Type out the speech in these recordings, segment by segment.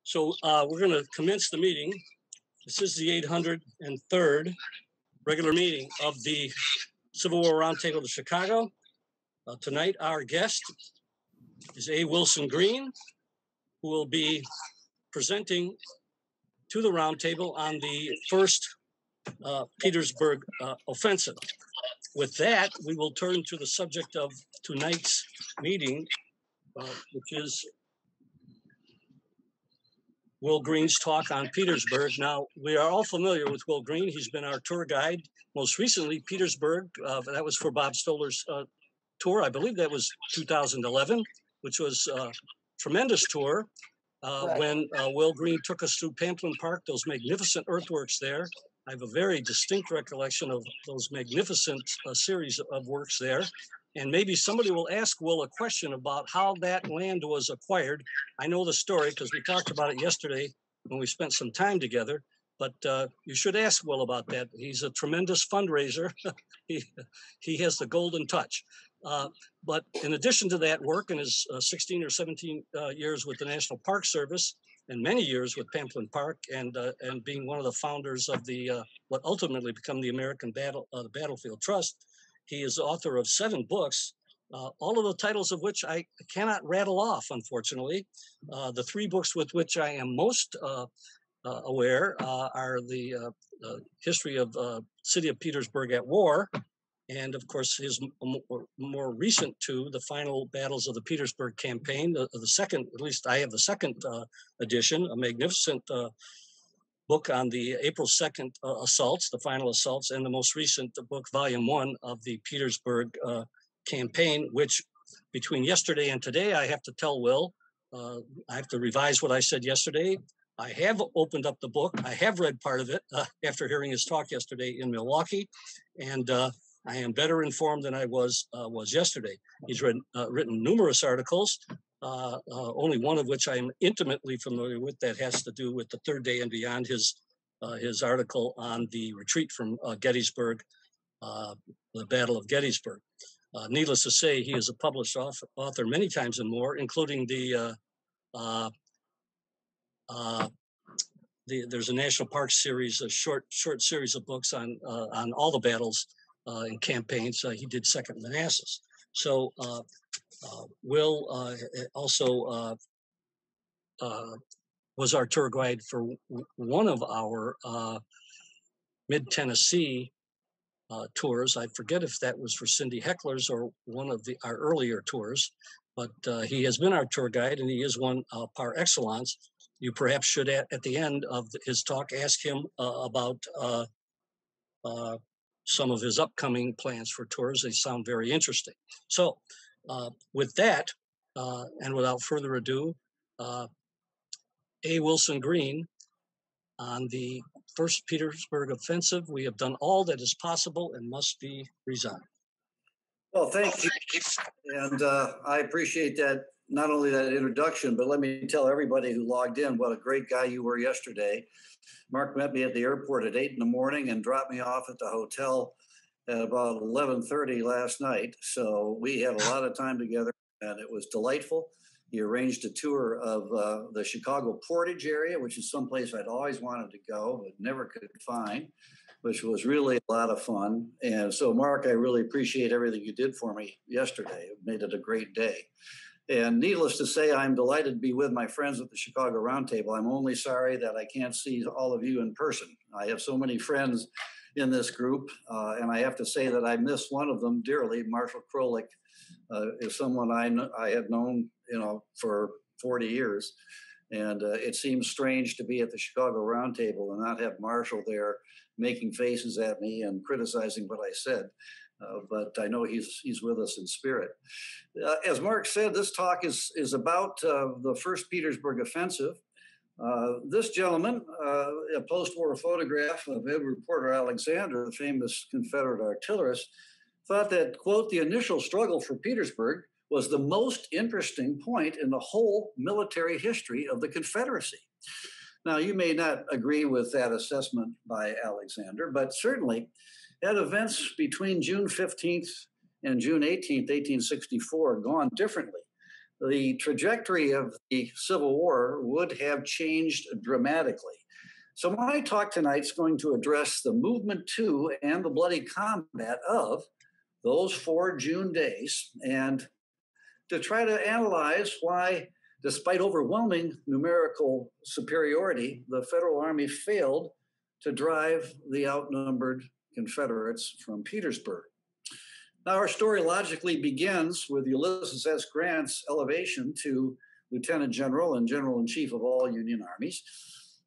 So we're going to commence the meeting. This is the 803rd regular meeting of the Civil War Roundtable of Chicago. Tonight, our guest is A. Wilson Greene, who will be presenting to the roundtable on the first Petersburg offensive. With that, we will turn to the subject of tonight's meeting, which is Will Greene's talk on Petersburg. Now, we are all familiar with Will Greene. He's been our tour guide. Most recently, Petersburg, that was for Bob Stoller's tour. I believe that was 2011, which was a tremendous tour when Will Greene took us through Pamplin Park, those magnificent earthworks there. I have a very distinct recollection of those magnificent series of works there. And maybe somebody will ask Will a question about how that land was acquired. I know the story because we talked about it yesterday when we spent some time together, but you should ask Will about that. He's a tremendous fundraiser. he has the golden touch. But in addition to that work in his 16 or 17 years with the National Park Service, and many years with Pamplin Park, and being one of the founders of the what ultimately become the American the Battlefield Trust, he is author of 7 books, all of the titles of which I cannot rattle off, unfortunately. The 3 books with which I am most aware are the history of city of Petersburg at war, and of course his more recent 2, the final battles of the Petersburg campaign, the second, at least I have the second edition, a magnificent book on the April 2nd assaults, the final assaults, and the most recent book, volume 1 of the Petersburg campaign, which between yesterday and today, I have to tell Will, I have to revise what I said yesterday. I have opened up the book. I have read part of it after hearing his talk yesterday in Milwaukee, and I am better informed than I was yesterday. He's written numerous articles, only one of which I am intimately familiar with, that has to do with the Third Day and Beyond, his article on the retreat from Gettysburg, the Battle of Gettysburg. Needless to say, he is a published author many times and more, including there's a National Park series, a short series of books on all the battles and campaigns. He did Second Manassas. So Will also was our tour guide for one of our mid-Tennessee tours. I forget if that was for Cindy Heckler's or one of our earlier tours, but he has been our tour guide, and he is one par excellence. You perhaps should, at the end of his talk, ask him about some of his upcoming plans for tours. They sound very interesting. So with that, and without further ado, A. Wilson Greene on the first Petersburg offensive. We have done all that is possible and must be resigned. Well, thank you. And I appreciate that, not only that introduction, but let me tell everybody who logged in what a great guy you were yesterday. Mark met me at the airport at 8 in the morning and dropped me off at the hotel at about 11:30 last night. So we had a lot of time together, and it was delightful. He arranged a tour of the Chicago Portage area, which is someplace I'd always wanted to go, but never could find, which was really a lot of fun. And so, Mark, I really appreciate everything you did for me yesterday. It made it a great day. And needless to say, I'm delighted to be with my friends at the Chicago Roundtable. I'm only sorry that I can't see all of you in person. I have so many friends in this group, and I have to say that I miss one of them dearly. Marshall Krolik is someone I have known, for 40 years. And it seems strange to be at the Chicago Roundtable and not have Marshall there making faces at me and criticizing what I said. But I know he's with us in spirit. As Mark said, this talk is about the first Petersburg offensive. This gentleman, a post-war photograph of Edward Porter Alexander, the famous Confederate artillerist, thought that, quote, the initial struggle for Petersburg was the most interesting point in the whole military history of the Confederacy. Now, you may not agree with that assessment by Alexander, but certainly had events between June 15th and June 18th, 1864 gone differently, the trajectory of the Civil War would have changed dramatically. So my talk tonight is going to address the movement to and the bloody combat of those 4 June days, and to try to analyze why, despite overwhelming numerical superiority, the Federal Army failed to drive the outnumbered Confederates from Petersburg. Now, our story logically begins with Ulysses S. Grant's elevation to Lieutenant General and General-in-Chief of all Union armies.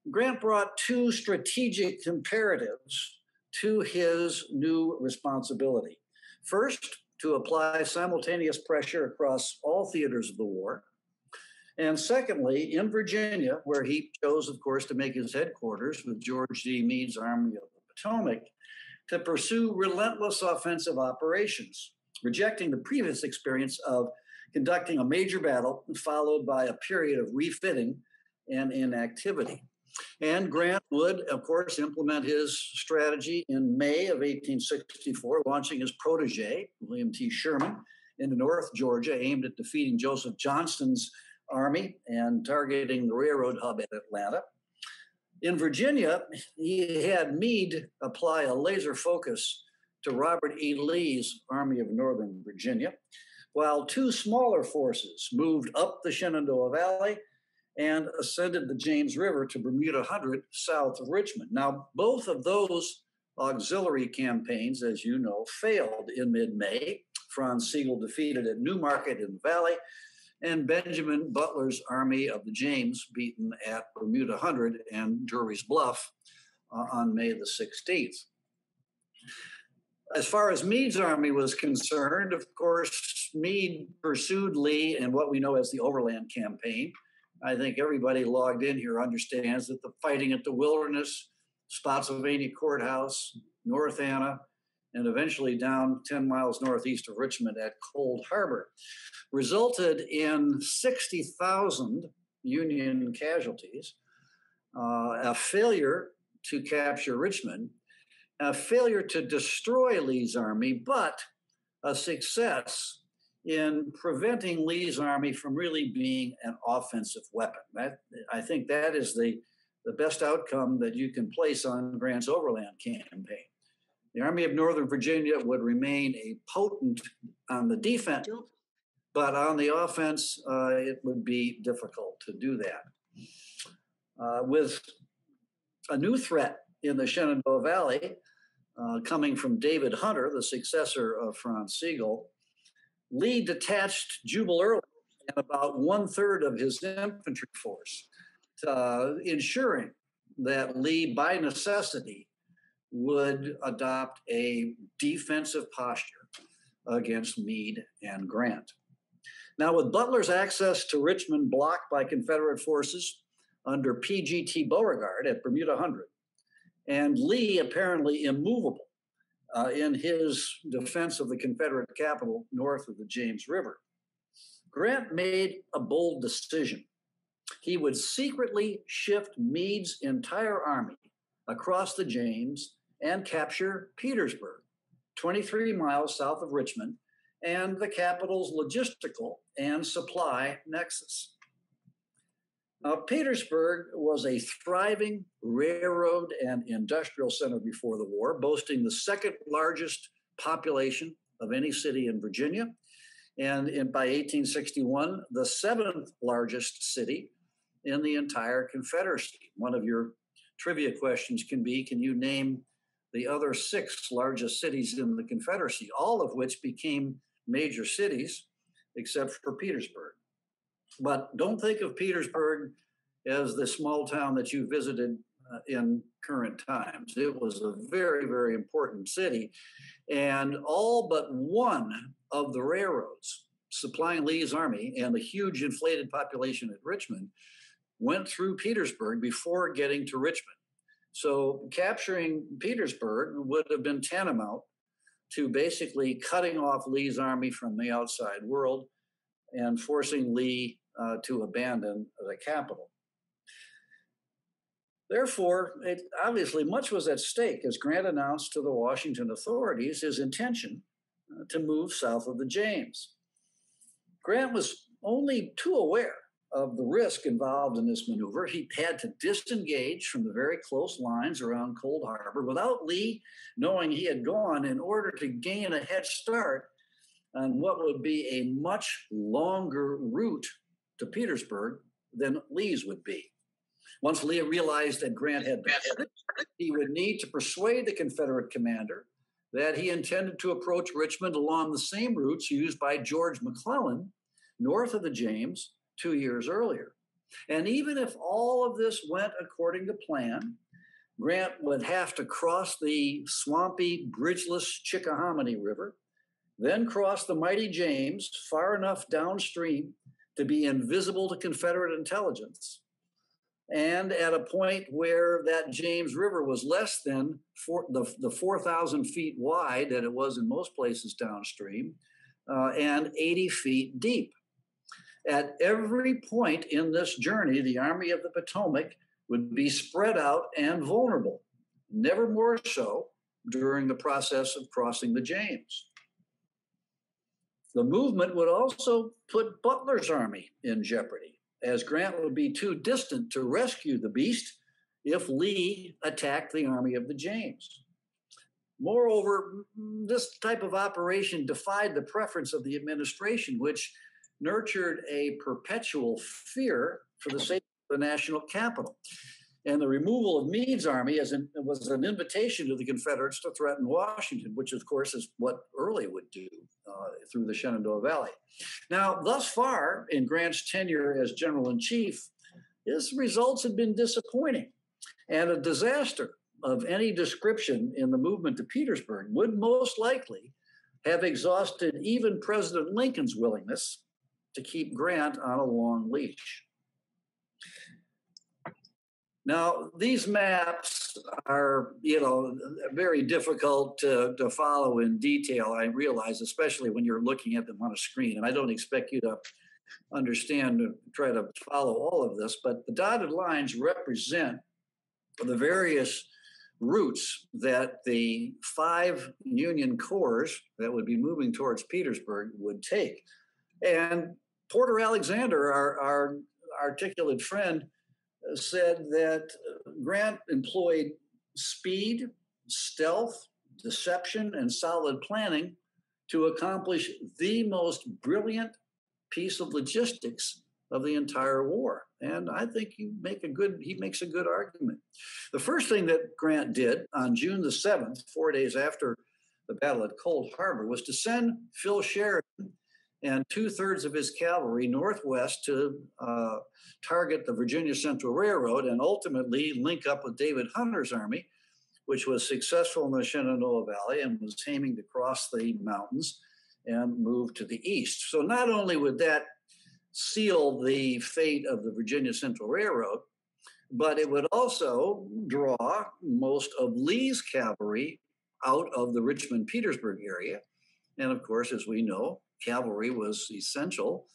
Grant brought 2 strategic imperatives to his new responsibility. First, to apply simultaneous pressure across all theaters of the war. And secondly, in Virginia, where he chose, of course, to make his headquarters with George D. Meads Army of the Potomac, to pursue relentless offensive operations, rejecting the previous experience of conducting a major battle followed by a period of refitting and inactivity. And Grant would, of course, implement his strategy in May of 1864, launching his protege, William T. Sherman, into North Georgia, aimed at defeating Joseph Johnston's army and targeting the railroad hub at Atlanta. In Virginia, he had Meade apply a laser focus to Robert E. Lee's Army of Northern Virginia, while 2 smaller forces moved up the Shenandoah Valley and ascended the James River to Bermuda Hundred south of Richmond. Now, both of those auxiliary campaigns, as you know, failed in mid-May. Franz Sigel defeated at Newmarket in the Valley, and Benjamin Butler's Army of the James beaten at Bermuda Hundred and Drury's Bluff on May the 16th. As far as Meade's army was concerned, of course, Meade pursued Lee in what we know as the Overland Campaign. I think everybody logged in here understands that the fighting at the Wilderness, Spotsylvania Courthouse, North Anna, and eventually down 10 miles northeast of Richmond at Cold Harbor resulted in 60,000 Union casualties, a failure to capture Richmond, a failure to destroy Lee's army, but a success in preventing Lee's army from really being an offensive weapon. I think that is the best outcome that you can place on Grant's Overland Campaign. The Army of Northern Virginia would remain a potent on the defense, but on the offense, it would be difficult to do that. With a new threat in the Shenandoah Valley coming from David Hunter, the successor of Franz Sigel, Lee detached Jubal Early and about 1/3 of his infantry force, ensuring that Lee, by necessity, would adopt a defensive posture against Meade and Grant. Now, with Butler's access to Richmond blocked by Confederate forces under P.G.T. Beauregard at Bermuda Hundred, and Lee apparently immovable in his defense of the Confederate capital north of the James River, Grant made a bold decision. He would secretly shift Meade's entire army across the James and capture Petersburg, 23 miles south of Richmond, and the capital's logistical and supply nexus. Now, Petersburg was a thriving railroad and industrial center before the war, boasting the 2nd largest population of any city in Virginia, and by 1861, the 7th largest city in the entire Confederacy. One of your trivia questions can you name the other 6 largest cities in the Confederacy, all of which became major cities, except for Petersburg. But don't think of Petersburg as the small town that you visited in current times. It was a very, very important city. And all but one of the railroads supplying Lee's army and the huge inflated population at Richmond went through Petersburg before getting to Richmond. So capturing Petersburg would have been tantamount to basically cutting off Lee's army from the outside world and forcing Lee to abandon the capital. Therefore, obviously much was at stake as Grant announced to the Washington authorities his intention to move south of the James. Grant was only too aware of the risk involved in this maneuver, he had to disengage from the very close lines around Cold Harbor without Lee knowing he had gone in order to gain a head start on what would be a much longer route to Petersburg than Lee's would be. Once Lee realized that Grant had departed, he would need to persuade the Confederate commander that he intended to approach Richmond along the same routes used by George McClellan north of the James 2 years earlier. And even if all of this went according to plan, Grant would have to cross the swampy, bridgeless Chickahominy River, then cross the mighty James far enough downstream to be invisible to Confederate intelligence. And at a point where that James River was less than the 4,000 feet wide that it was in most places downstream, and 80 feet deep. At every point in this journey, the Army of the Potomac would be spread out and vulnerable, never more so during the process of crossing the James. The movement would also put Butler's army in jeopardy, as Grant would be too distant to rescue the beast if Lee attacked the Army of the James. Moreover, this type of operation defied the preference of the administration, which nurtured a perpetual fear for the safety of the national capital. And the removal of Meads Army was an invitation to the Confederates to threaten Washington, which of course is what Early would do through the Shenandoah Valley. Now, thus far in Grant's tenure as General-in-Chief, his results had been disappointing, and a disaster of any description in the movement to Petersburg would most likely have exhausted even President Lincoln's willingness to keep Grant on a long leash. Now, these maps are, very difficult to follow in detail, I realize, especially when you're looking at them on a screen. And I don't expect you to understand or try to follow all of this, but the dotted lines represent the various routes that the 5 Union corps that would be moving towards Petersburg would take. And Porter Alexander, our articulate friend, said that Grant employed speed, stealth, deception, and solid planning to accomplish the most brilliant piece of logistics of the entire war. And I think he makes a good argument. The first thing that Grant did on June the 7th, 4 days after the Battle at Cold Harbor, was to send Phil Sheridan and 2/3 of his cavalry northwest to target the Virginia Central Railroad and ultimately link up with David Hunter's army, which was successful in the Shenandoah Valley and was aiming to cross the mountains and move to the east. So not only would that seal the fate of the Virginia Central Railroad, but it would also draw most of Lee's cavalry out of the Richmond-Petersburg area. And of course, as we know, cavalry was essential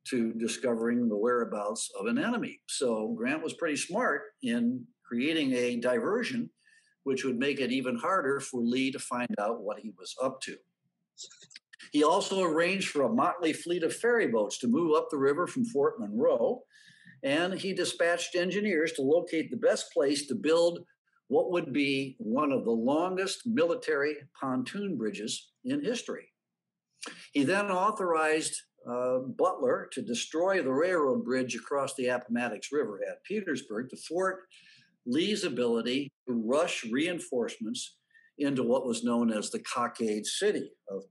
to discovering the whereabouts of an enemy. So Grant was pretty smart in creating a diversion, which would make it even harder for Lee to find out what he was up to. He also arranged for a motley fleet of ferry boats to move up the river from Fort Monroe, and he dispatched engineers to locate the best place to build what would be one of the longest military pontoon bridges in history. He then authorized Butler to destroy the railroad bridge across the Appomattox River at Petersburg to thwart Lee's ability to rush reinforcements into what was known as the Cockade City of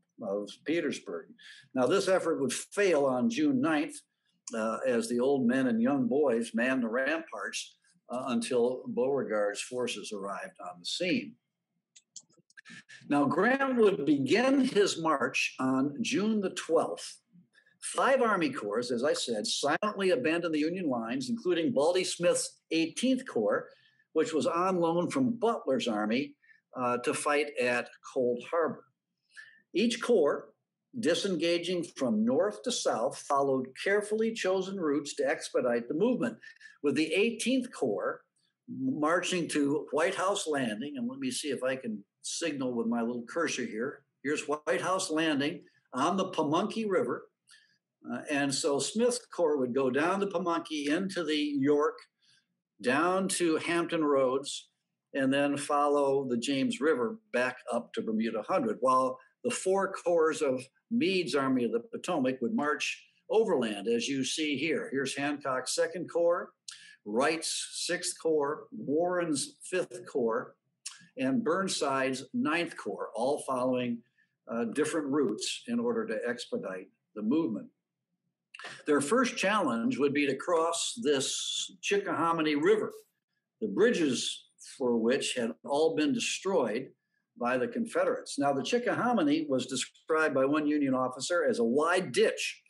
Petersburg. Now, this effort would fail on June 9th as the old men and young boys manned the ramparts until Beauregard's forces arrived on the scene. Now, Grant would begin his march on June the 12th. 5 Army Corps, as I said, silently abandoned the Union lines, including Baldy Smith's 18th Corps, which was on loan from Butler's army to fight at Cold Harbor. Each corps, disengaging from north to south, followed carefully chosen routes to expedite the movement, with the 18th Corps marching to White House Landing. And let me see if I can signal with my little cursor here. Here's White House Landing on the Pamunkey River, And so Smith's corps would go down the Pamunkey into the York, down to Hampton Roads, and then follow the James River back up to Bermuda Hundred, while the 4 corps of Meads Army of the Potomac would march overland, as you see here. Here's Hancock's 2nd Corps, Wright's 6th Corps, Warren's 5th Corps, and Burnside's 9th Corps, all following different routes in order to expedite the movement. Their first challenge would be to cross this Chickahominy River, the bridges for which had all been destroyed by the Confederates. Now, the Chickahominy was described by one Union officer as a wide ditch,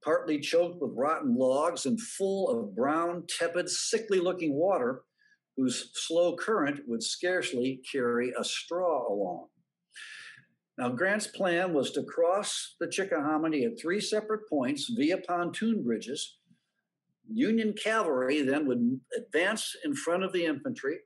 partly choked with rotten logs and full of brown, tepid, sickly-looking water, whose slow current would scarcely carry a straw along. Now, Grant's plan was to cross the Chickahominy at 3 separate points via pontoon bridges. Union Cavalry then would advance in front of the infantry,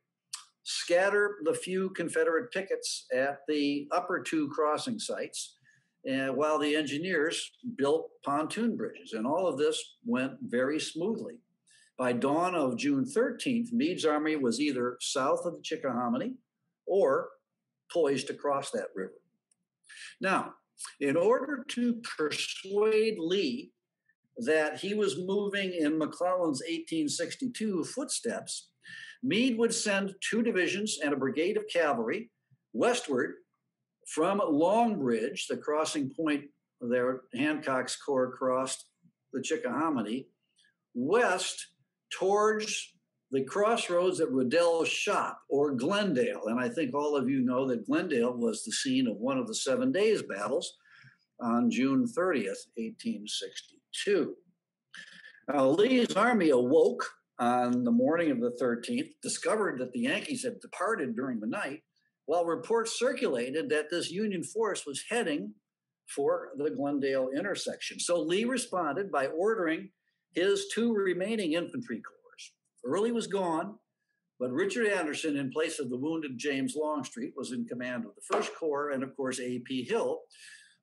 scatter the few Confederate pickets at the upper 2 crossing sites, while the engineers built pontoon bridges. And all of this went very smoothly. By dawn of June 13th, Meade's army was either south of the Chickahominy or poised to cross that river. Now, in order to persuade Lee that he was moving in McClellan's 1862 footsteps, Meade would send 2 divisions and a brigade of cavalry westward from Long Bridge, the crossing point there. Hancock's corps crossed the Chickahominy, west towards the crossroads at Riddell's Shop, or Glendale. And I think all of you know that Glendale was the scene of one of the 7 Days battles on June 30th, 1862. Now, Lee's army awoke on the morning of the 13th, discovered that the Yankees had departed during the night, while reports circulated that this Union force was heading for the Glendale intersection. So Lee responded by ordering his 2 remaining infantry corps. Early was gone, but Richard Anderson, in place of the wounded James Longstreet, was in command of the 1st Corps, and of course A.P. Hill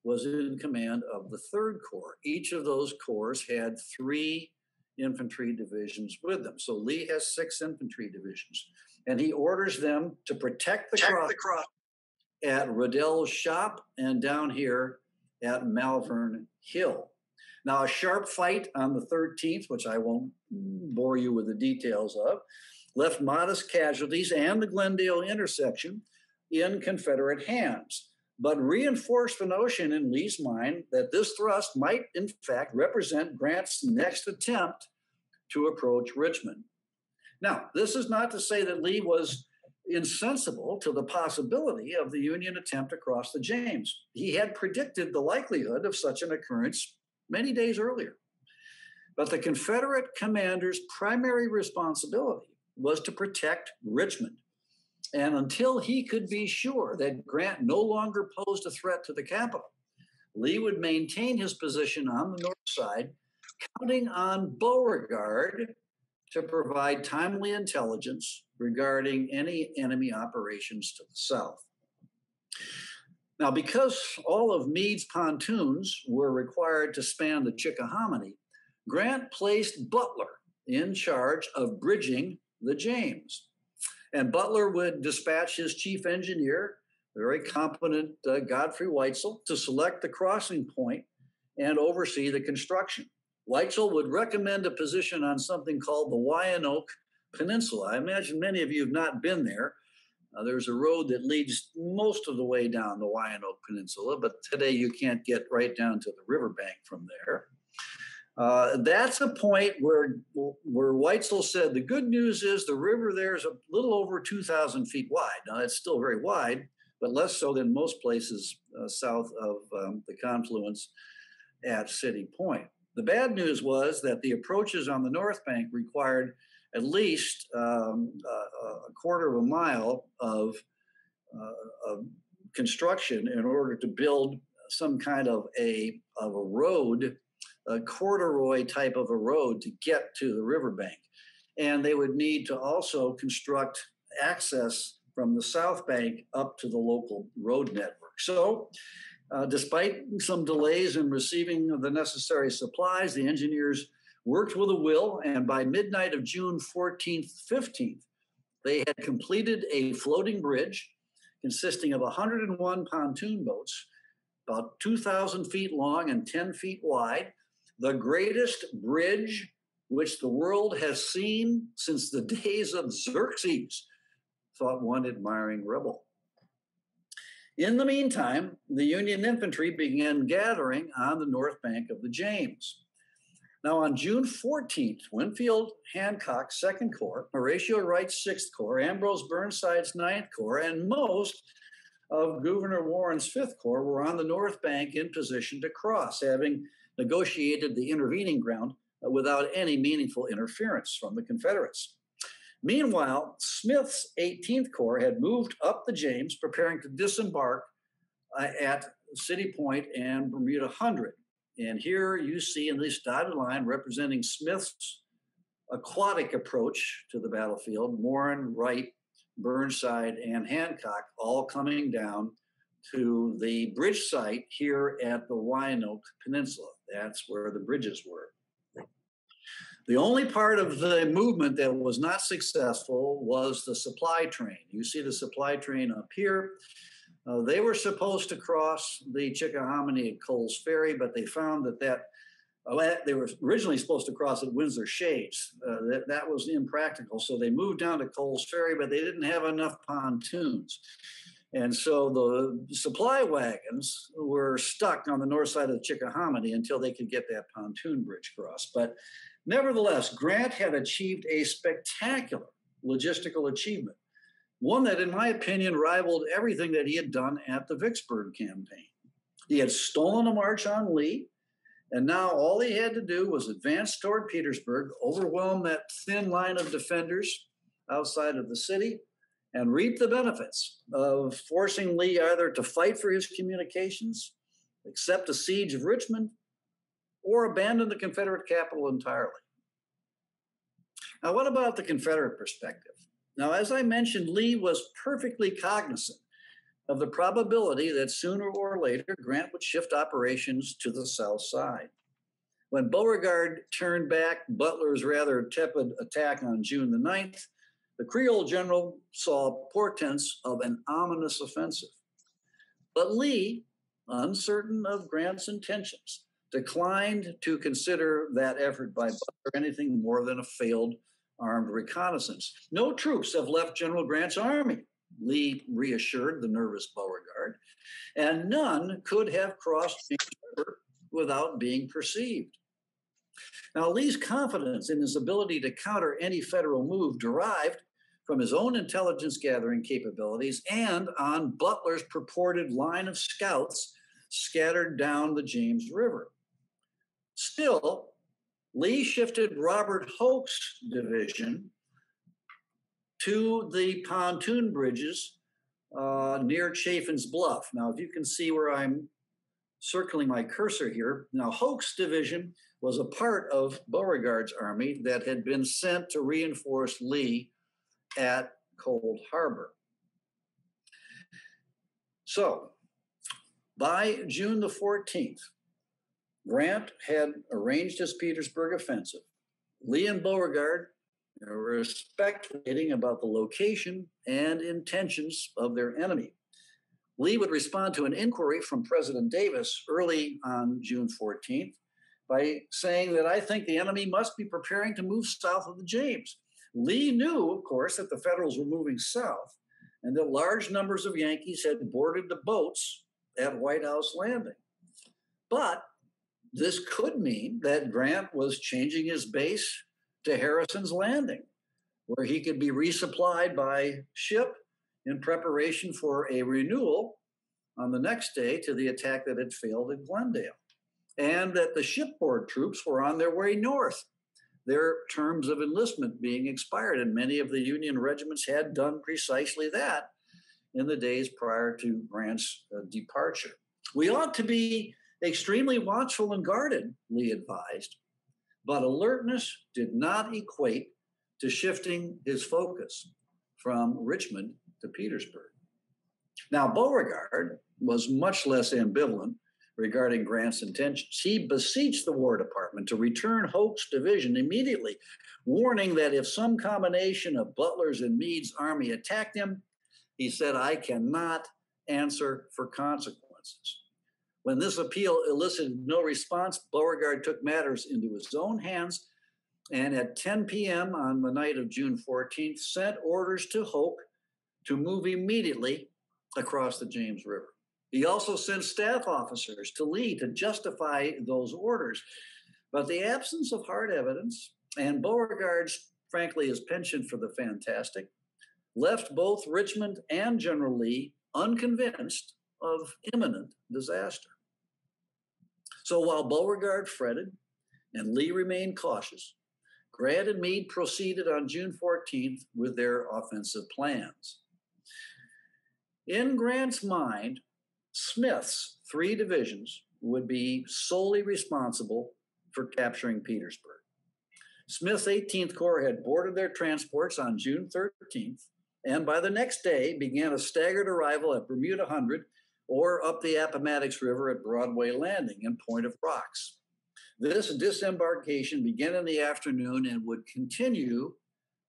was in command of the 3rd Corps. Each of those corps had 3 infantry divisions with them. So Lee has 6 infantry divisions, and he orders them to protect the cross at Riddell's Shop and down here at Malvern Hill. Now, a sharp fight on the 13th, which I won't bore you with the details of, left modest casualties and the Glendale intersection in Confederate hands, but reinforced the notion in Lee's mind that this thrust might, in fact, represent Grant's next attempt to approach Richmond. Now, this is not to say that Lee was insensible to the possibility of the Union attempt across the James. He had predicted the likelihood of such an occurrence many days earlier. But the Confederate commander's primary responsibility was to protect Richmond. And until he could be sure that Grant no longer posed a threat to the capital, Lee would maintain his position on the north side, counting on Beauregard to provide timely intelligence regarding any enemy operations to the south. Now, because all of Meade's pontoons were required to span the Chickahominy, Grant placed Butler in charge of bridging the James. And Butler would dispatch his chief engineer, very competent Godfrey Weitzel, to select the crossing point and oversee the construction. Weitzel would recommend a position on something called the Wyandotte Peninsula. I imagine many of you have not been there. There's a road that leads most of the way down the Wyandotte Peninsula, but today you can't get right down to the riverbank from there. That's a point where Weitzel said the good news is the river there is a little over 2,000 feet wide. Now, that's still very wide, but less so than most places south of the confluence at City Point. The bad news was that the approaches on the north bank required at least a quarter of a mile of construction in order to build some kind of a road, a corduroy type of a road to get to the riverbank. And they would need to also construct access from the south bank up to the local road network. So Despite some delays in receiving the necessary supplies, the engineers worked with a will, and by midnight of June 14th, 15th, they had completed a floating bridge consisting of 101 pontoon boats, about 2,000 feet long and 10 feet wide, the greatest bridge which the world has seen since the days of Xerxes, thought one admiring rebel. In the meantime, the Union infantry began gathering on the north bank of the James. Now, on June 14th, Winfield Hancock's 2nd Corps, Horatio Wright's 6th Corps, Ambrose Burnside's 9th Corps, and most of Gouverneur Warren's 5th Corps were on the north bank in position to cross, having negotiated the intervening ground without any meaningful interference from the Confederates. Meanwhile, Smith's 18th Corps had moved up the James, preparing to disembark at City Point and Bermuda Hundred. And here you see in this dotted line representing Smith's aquatic approach to the battlefield, Warren, Wright, Burnside, and Hancock all coming down to the bridge site here at the Wyandotte Peninsula. That's where the bridges were. The only part of the movement that was not successful was the supply train. You see the supply train up here. They were supposed to cross the Chickahominy at Coles Ferry, but they found that they were originally supposed to cross at Windsor Shades. That was impractical, so they moved down to Coles Ferry, but they didn't have enough pontoons. And so the supply wagons were stuck on the north side of the Chickahominy until they could get that pontoon bridge crossed. But nevertheless, Grant had achieved a spectacular logistical achievement, one that, in my opinion, rivaled everything that he had done at the Vicksburg campaign. He had stolen a march on Lee, and now all he had to do was advance toward Petersburg, overwhelm that thin line of defenders outside of the city, and reap the benefits of forcing Lee either to fight for his communications, accept a siege of Richmond, or abandon the Confederate capital entirely. Now, what about the Confederate perspective? Now, as I mentioned, Lee was perfectly cognizant of the probability that sooner or later Grant would shift operations to the south side. When Beauregard turned back Butler's rather tepid attack on June the 9th, the Creole general saw portents of an ominous offensive. But Lee, uncertain of Grant's intentions, declined to consider that effort by Butler anything more than a failed armed reconnaissance. No troops have left General Grant's army, Lee reassured the nervous Beauregard, and none could have crossed the river without being perceived. Now, Lee's confidence in his ability to counter any federal move derived from his own intelligence gathering capabilities and on Butler's purported line of scouts scattered down the James River. Still, Lee shifted Robert Hoke's division to the pontoon bridges near Chaffin's Bluff. Now, if you can see where I'm circling my cursor here, now Hoke's division was a part of Beauregard's army that had been sent to reinforce Lee at Cold Harbor. So, by June the 14th, Grant had arranged his Petersburg offensive. Lee and Beauregard were speculating about the location and intentions of their enemy. Lee would respond to an inquiry from President Davis early on June 14th by saying that I think the enemy must be preparing to move south of the James. Lee knew, of course, that the Federals were moving south and that large numbers of Yankees had boarded the boats at White House Landing. But this could mean that Grant was changing his base to Harrison's Landing, where he could be resupplied by ship in preparation for a renewal on the next day to the attack that had failed at Glendale, and that the shipboard troops were on their way north, their terms of enlistment being expired, and many of the Union regiments had done precisely that in the days prior to Grant's departure. We ought to be extremely watchful and guarded, Lee advised, but alertness did not equate to shifting his focus from Richmond to Petersburg. Now, Beauregard was much less ambivalent regarding Grant's intentions. He beseeched the War Department to return Hoke's division immediately, warning that if some combination of Butler's and Meade's army attacked him, he said, "I cannot answer for consequences." When this appeal elicited no response, Beauregard took matters into his own hands and at 10 p.m. on the night of June 14th, sent orders to Hoke to move immediately across the James River. He also sent staff officers to Lee to justify those orders. But the absence of hard evidence and Beauregard's, frankly, his penchant for the fantastic, left both Richmond and General Lee unconvinced of imminent disaster. So while Beauregard fretted and Lee remained cautious, Grant and Meade proceeded on June 14th with their offensive plans. In Grant's mind, Smith's 3 divisions would be solely responsible for capturing Petersburg. Smith's 18th Corps had boarded their transports on June 13th, and by the next day began a staggered arrival at Bermuda Hundred or up the Appomattox River at Broadway Landing and Point of Rocks. This disembarkation began in the afternoon and would continue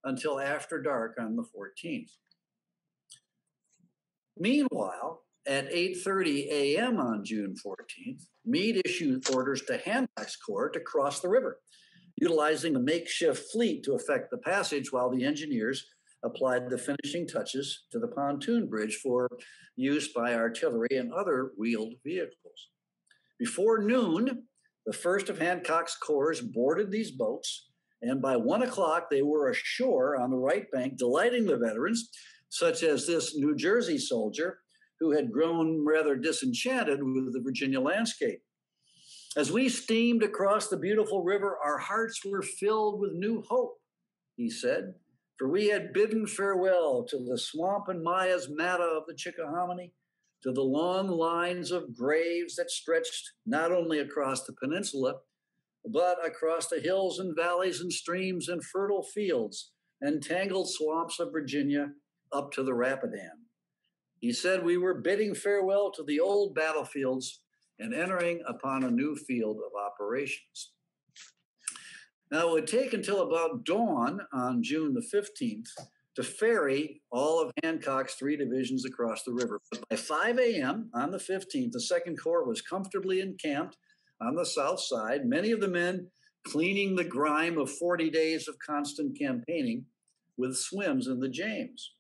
until after dark on the 14th. Meanwhile, at 8:30 a.m. on June 14th, Meade issued orders to Hancock's Corps to cross the river, utilizing a makeshift fleet to effect the passage while the engineers applied the finishing touches to the pontoon bridge for use by artillery and other wheeled vehicles. Before noon, the first of Hancock's corps boarded these boats, and by 1 o'clock, they were ashore on the right bank, delighting the veterans, such as this New Jersey soldier who had grown rather disenchanted with the Virginia landscape. As we steamed across the beautiful river, our hearts were filled with new hope, he said, for we had bidden farewell to the swamp and miasmata of the Chickahominy, to the long lines of graves that stretched not only across the peninsula, but across the hills and valleys and streams and fertile fields and tangled swamps of Virginia up to the Rapidan. He said we were bidding farewell to the old battlefields and entering upon a new field of operations. Now, it would take until about dawn on June the 15th to ferry all of Hancock's 3 divisions across the river. But by 5 a.m. on the 15th, the Second Corps was comfortably encamped on the south side, many of the men cleaning the grime of 40 days of constant campaigning with swims in the James.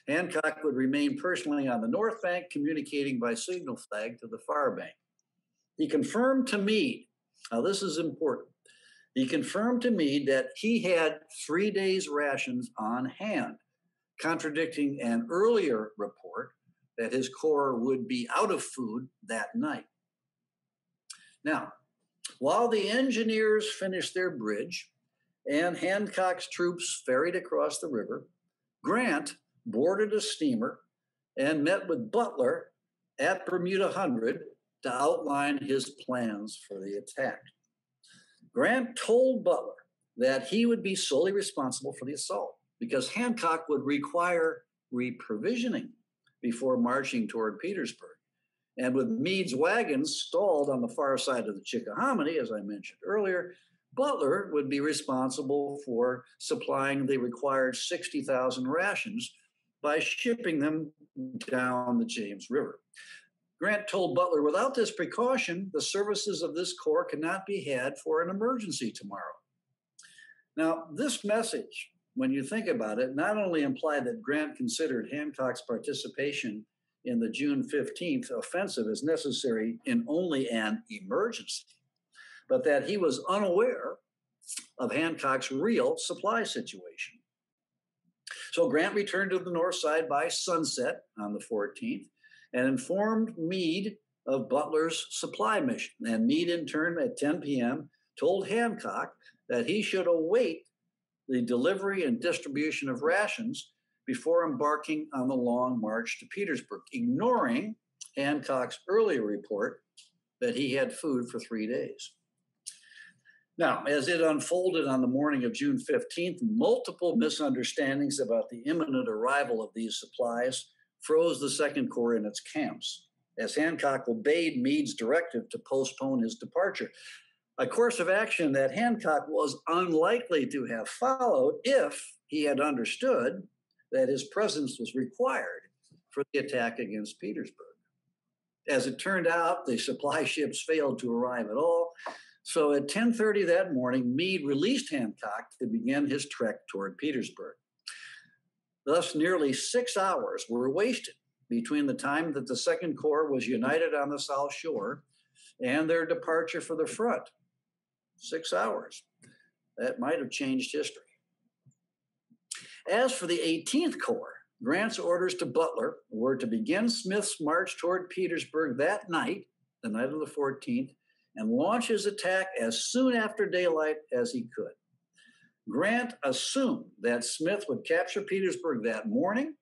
Hancock would remain personally on the north bank, communicating by signal flag to the far bank. He confirmed to Meade, now this is important, he confirmed to Meade that he had 3 days' rations on hand, contradicting an earlier report that his corps would be out of food that night. Now, while the engineers finished their bridge and Hancock's troops ferried across the river, Grant boarded a steamer and met with Butler at Bermuda Hundred to outline his plans for the attack. Grant told Butler that he would be solely responsible for the assault because Hancock would require reprovisioning before marching toward Petersburg. And with Meade's wagons stalled on the far side of the Chickahominy, as I mentioned earlier, Butler would be responsible for supplying the required 60,000 rations by shipping them down the James River. Grant told Butler, without this precaution, the services of this corps cannot be had for an emergency tomorrow. Now, this message, when you think about it, not only implied that Grant considered Hancock's participation in the June 15th offensive as necessary in only an emergency, but that he was unaware of Hancock's real supply situation. So Grant returned to the north side by sunset on the 14th and informed Meade of Butler's supply mission. And Meade, in turn, at 10 p.m., told Hancock that he should await the delivery and distribution of rations before embarking on the long march to Petersburg, ignoring Hancock's earlier report that he had food for 3 days. Now, as it unfolded on the morning of June 15th, multiple misunderstandings about the imminent arrival of these supplies froze the Second Corps in its camps. as Hancock obeyed Meade's directive to postpone his departure. A course of action that Hancock was unlikely to have followed if he had understood that his presence was required for the attack against Petersburg. As it turned out, the supply ships failed to arrive at all. So at 10:30 that morning, Meade released Hancock to begin his trek toward Petersburg. Thus, nearly 6 hours were wasted between the time that the Second Corps was united on the South Shore and their departure for the front. 6 hours. That might have changed history. As for the 18th Corps, Grant's orders to Butler were to begin Smith's march toward Petersburg that night, the night of the 14th, and launch his attack as soon after daylight as he could. Grant assumed that Smith would capture Petersburg that morning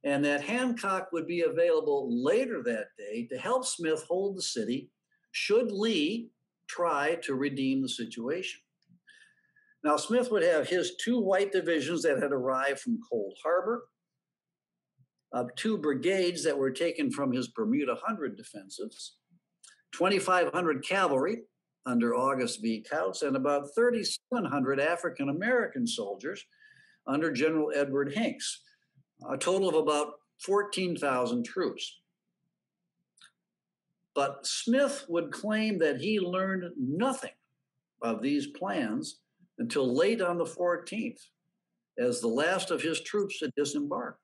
and that Hancock would be available later that day to help Smith hold the city should Lee try to redeem the situation. Now, Smith would have his 2 white divisions that had arrived from Cold Harbor, 2 brigades that were taken from his Bermuda Hundred defensives, 2,500 cavalry under August V. Kautz, and about 3,700 African-American soldiers under General Edward Hinks, a total of about 14,000 troops. But Smith would claim that he learned nothing of these plans until late on the 14th, as the last of his troops had disembarked.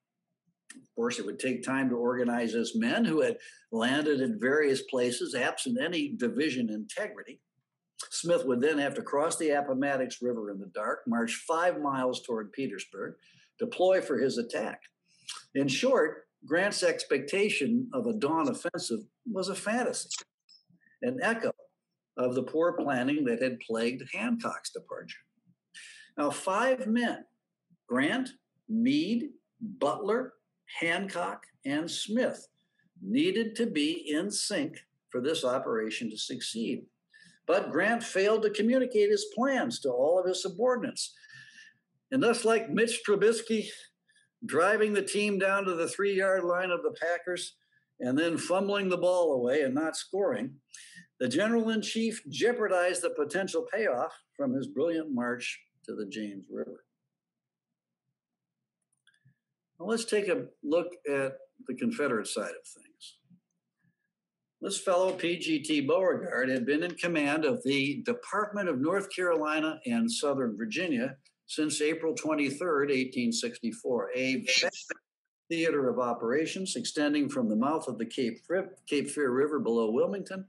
Of course, it would take time to organize his men who had landed in various places, absent any division integrity. Smith would then have to cross the Appomattox River in the dark, march 5 miles toward Petersburg, deploy for his attack. In short, Grant's expectation of a dawn offensive was a fantasy, an echo of the poor planning that had plagued Hancock's departure. Now, 5 men, Grant, Meade, Butler, Hancock, and Smith, needed to be in sync for this operation to succeed. But Grant failed to communicate his plans to all of his subordinates. And thus, like Mitch Trubisky driving the team down to the 3-yard line of the Packers and then fumbling the ball away and not scoring, the general-in-chief jeopardized the potential payoff from his brilliant march to the James River. Now let's take a look at the Confederate side of things. This fellow, P.G.T. Beauregard, had been in command of the Department of North Carolina and Southern Virginia since April 23rd, 1864, a vast theater of operations extending from the mouth of the Cape Fear River below Wilmington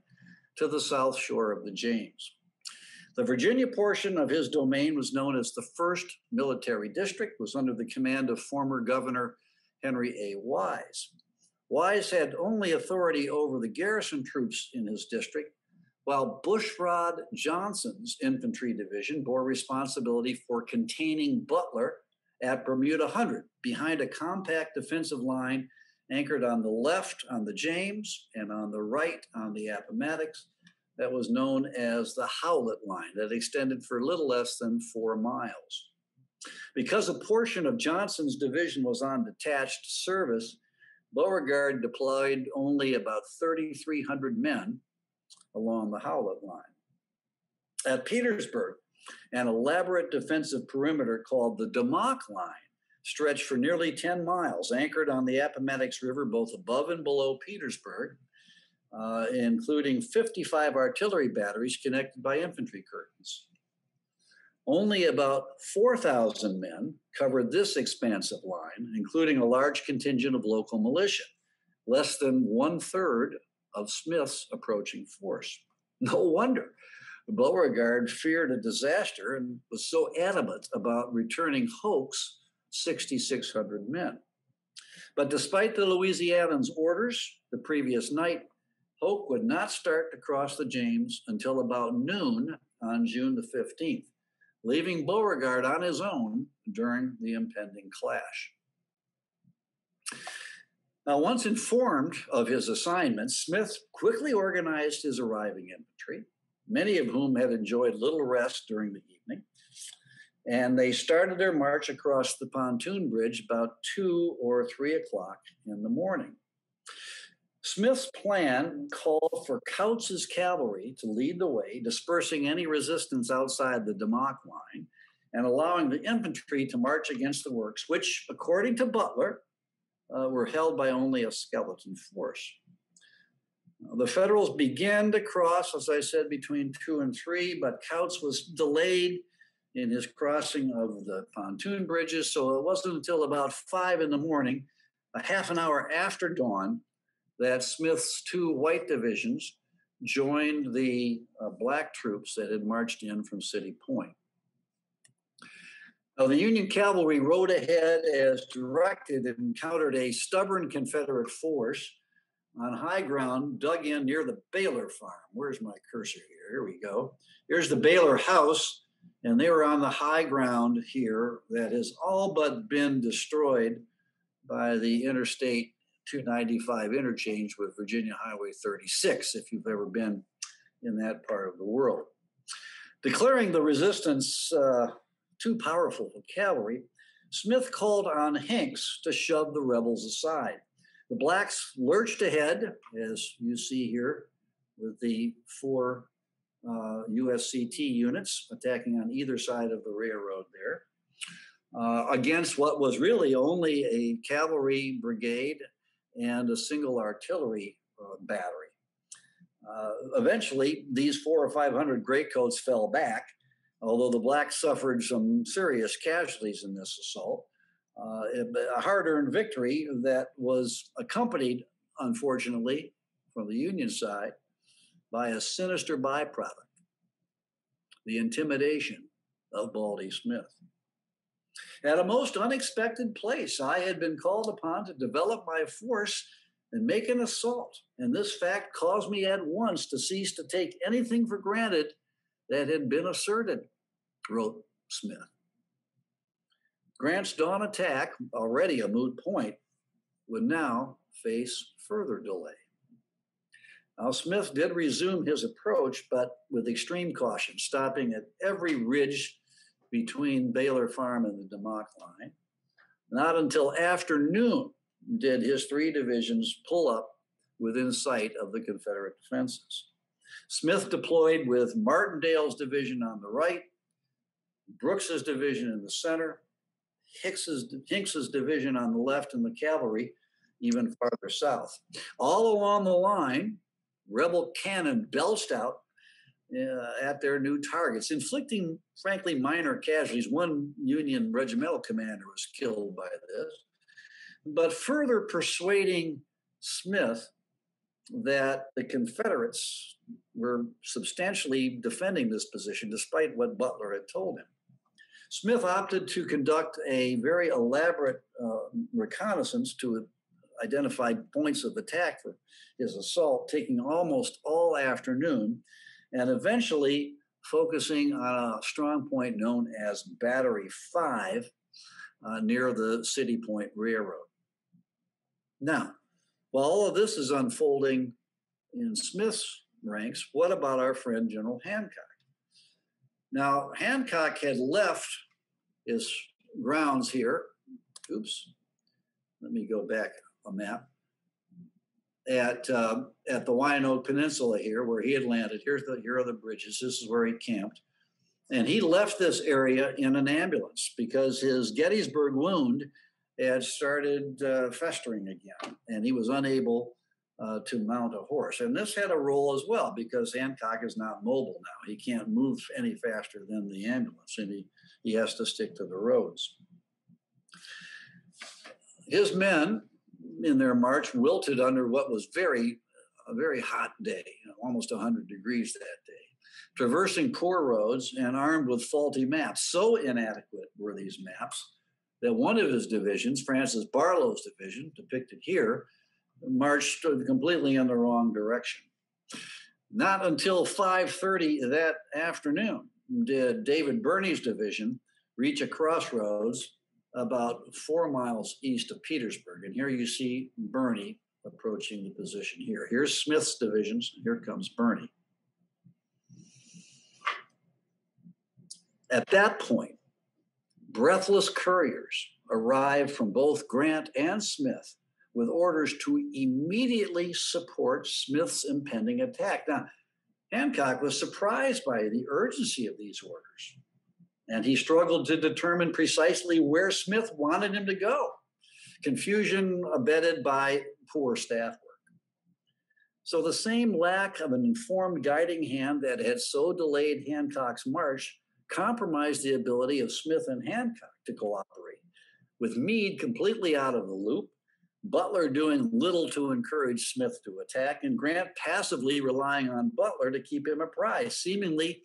to the south shore of the James. The Virginia portion of his domain was known as the 1st Military District, was under the command of former Governor Henry A. Wise. Wise had only authority over the garrison troops in his district, while Bushrod Johnson's infantry division bore responsibility for containing Butler at Bermuda Hundred, behind a compact defensive line anchored on the left on the James and on the right on the Appomattox, that was known as the Howlett Line, that extended for a little less than 4 miles. Because a portion of Johnson's division was on detached service, Beauregard deployed only about 3,300 men along the Howlett Line. At Petersburg, an elaborate defensive perimeter called the Potomac Line stretched for nearly 10 miles, anchored on the Appomattox River both above and below Petersburg, including 55 artillery batteries connected by infantry curtains. Only about 4,000 men covered this expansive line, including a large contingent of local militia, less than 1/3 of Smith's approaching force. No wonder Beauregard feared a disaster and was so adamant about returning Hoke's 6,600 men. But despite the Louisianans' orders the previous night, Hoke would not start to cross the James until about noon on June the 15th, leaving Beauregard on his own during the impending clash. Now, once informed of his assignment, Smith quickly organized his arriving infantry, many of whom had enjoyed little rest during the evening, and they started their march across the pontoon bridge about 2 or 3 o'clock in the morning. Smith's plan called for Couch's cavalry to lead the way, dispersing any resistance outside the Potomac line and allowing the infantry to march against the works, which, according to Butler, were held by only a skeleton force. The Federals began to cross, as I said, between 2 and 3, but Couch was delayed in his crossing of the pontoon bridges, so it wasn't until about 5 in the morning, a half an hour after dawn, that Smith's 2 white divisions joined the black troops that had marched in from City Point. Now, the Union Cavalry rode ahead as directed and encountered a stubborn Confederate force on high ground dug in near the Baylor farm. Where's my cursor here? Here we go. Here's the Baylor house, and they were on the high ground here that has all but been destroyed by the Interstate 295 interchange with Virginia Highway 36, if you've ever been in that part of the world. Declaring the resistance too powerful for cavalry, Smith called on Hanks to shove the rebels aside. The blacks lurched ahead, as you see here, with the 4 USCT units attacking on either side of the railroad there, against what was really only a cavalry brigade and a single artillery battery. Eventually, these 400 or 500 Graycoats fell back, although the blacks suffered some serious casualties in this assault. A hard-earned victory that was accompanied, unfortunately, from the Union side, by a sinister byproduct, the intimidation of Baldy Smith. At a most unexpected place, I had been called upon to develop my force and make an assault, and this fact caused me at once to cease to take anything for granted that had been asserted, wrote Smith. Grant's dawn attack, already a moot point, would now face further delay. Now, Smith did resume his approach, but with extreme caution, stopping at every ridge between Baylor Farm and the Potomac line. Not until afternoon did his 3 divisions pull up within sight of the Confederate defenses. Smith deployed with Martindale's division on the right, Brooks's division in the center, Hinks's division on the left, and the cavalry even farther south. All along the line, rebel cannon belched out at their new targets, inflicting, frankly, minor casualties. 1 Union regimental commander was killed by this, but further persuading Smith that the Confederates were substantially defending this position, despite what Butler had told him. Smith opted to conduct a very elaborate reconnaissance to identify points of attack for his assault, taking almost all afternoon, and eventually focusing on a strong point known as Battery 5 near the City Point Railroad. Now, while all of this is unfolding in Smith's ranks, what about our friend General Hancock? Now, Hancock had left his grounds here. Oops, let me go back a map. At the Wyandotte Peninsula here, where he had landed. Here are the bridges. This is where he camped. And he left this area in an ambulance because his Gettysburg wound had started festering again, and he was unable to mount a horse. And this had a role as well, because Hancock is not mobile now. He can't move any faster than the ambulance, and he has to stick to the roads. His men, in their march, wilted under what was a very hot day, almost 100 degrees that day, traversing poor roads and armed with faulty maps. So inadequate were these maps that one of his divisions, Francis Barlow's division, depicted here, marched completely in the wrong direction. Not until 5:30 that afternoon did David Birney's division reach a crossroads about 4 miles east of Petersburg. And here you see Birney approaching the position here. Here's Smith's divisions. Here comes Birney. At that point, breathless couriers arrived from both Grant and Smith with orders to immediately support Smith's impending attack. Now, Hancock was surprised by the urgency of these orders, and he struggled to determine precisely where Smith wanted him to go. Confusion abetted by poor staff work. So the same lack of an informed guiding hand that had so delayed Hancock's march compromised the ability of Smith and Hancock to cooperate. With Meade completely out of the loop, Butler doing little to encourage Smith to attack, and Grant passively relying on Butler to keep him apprised, seemingly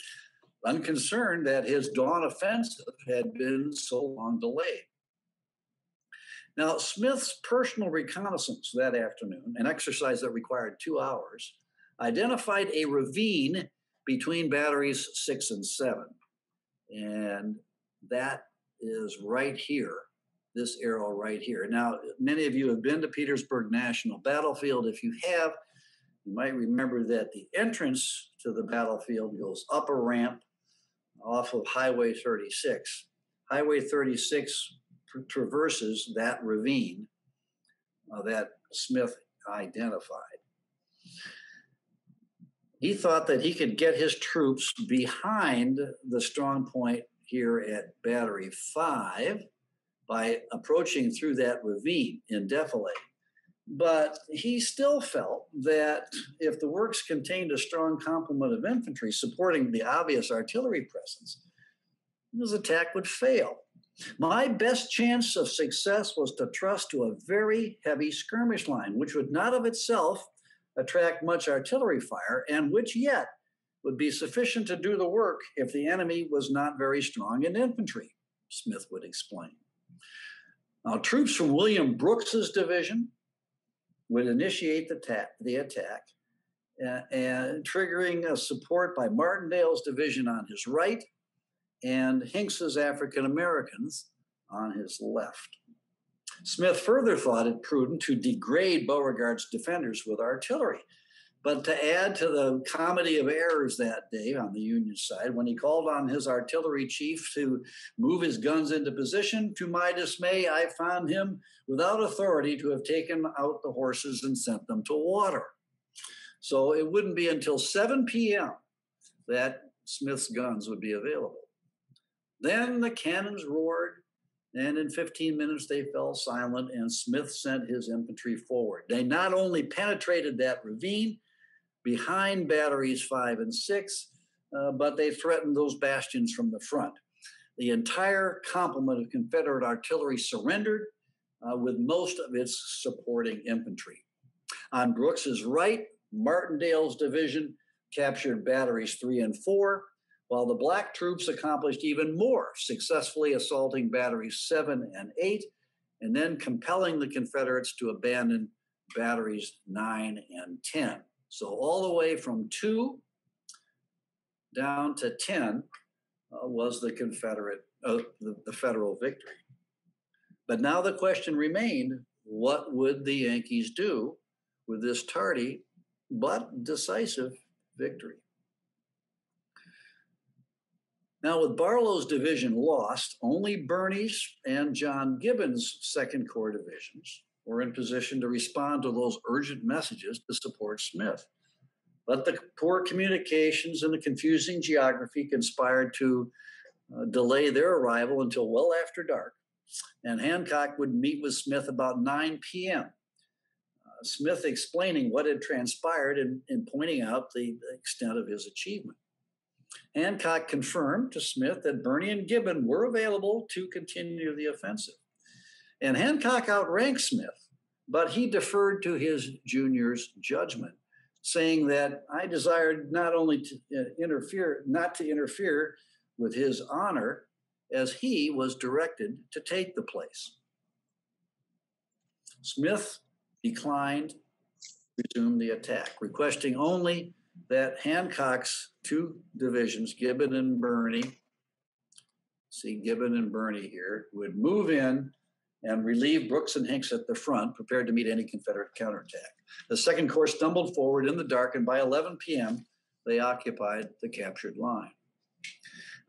unconcerned that his dawn offensive had been so long delayed. Now, Smith's personal reconnaissance that afternoon, an exercise that required 2 hours, identified a ravine between batteries 6 and 7. And that is right here, this arrow right here. Now, many of you have been to Petersburg National Battlefield. If you have, you might remember that the entrance to the battlefield goes up a ramp off of Highway 36. Highway 36 traverses that ravine that Smith identified. He thought that he could get his troops behind the strong point here at Battery 5 by approaching through that ravine in defilade. But he still felt that if the works contained a strong complement of infantry supporting the obvious artillery presence, his attack would fail. My best chance of success was to trust to a very heavy skirmish line, which would not of itself attract much artillery fire, and which yet would be sufficient to do the work if the enemy was not very strong in infantry, Smith would explain. Now, troops from William Brooks's division would initiate the attack, and triggering a support by Martindale's division on his right and Hinks's African Americans on his left. Smith further thought it prudent to degrade Beauregard's defenders with artillery, but to add to the comedy of errors that day on the Union side, when he called on his artillery chief to move his guns into position, to my dismay, I found him without authority to have taken out the horses and sent them to water. So it wouldn't be until 7 p.m. that Smith's guns would be available. Then the cannons roared, and in 15 minutes they fell silent, and Smith sent his infantry forward. They not only penetrated that ravine behind batteries 5 and 6, but they threatened those bastions from the front. The entire complement of Confederate artillery surrendered with most of its supporting infantry. On Brooks's right, Martindale's division captured batteries 3 and 4, while the black troops accomplished even more, successfully assaulting batteries 7 and 8, and then compelling the Confederates to abandon batteries 9 and 10. So all the way from 2 down to 10 was the the federal victory. But now the question remained, what would the Yankees do with this tardy but decisive victory? Now, with Barlow's division lost, only Birney's and John Gibbon's Second Corps divisions were in position to respond to those urgent messages to support Smith. But the poor communications and the confusing geography conspired to delay their arrival until well after dark, and Hancock would meet with Smith about 9 p.m. Smith explaining what had transpired and pointing out the extent of his achievement. Hancock confirmed to Smith that Birney and Gibbon were available to continue the offensive. And Hancock outranked Smith, but he deferred to his junior's judgment, saying that I desired not to interfere with his honor, as he was directed to take the place. Smith declined to resume the attack, requesting only that Hancock's 2 divisions, Gibbon and Birney, see Gibbon and Birney here, would move in and relieve Brooks and Hinks at the front, prepared to meet any Confederate counterattack. The Second Corps stumbled forward in the dark, and by 11 p.m., they occupied the captured line.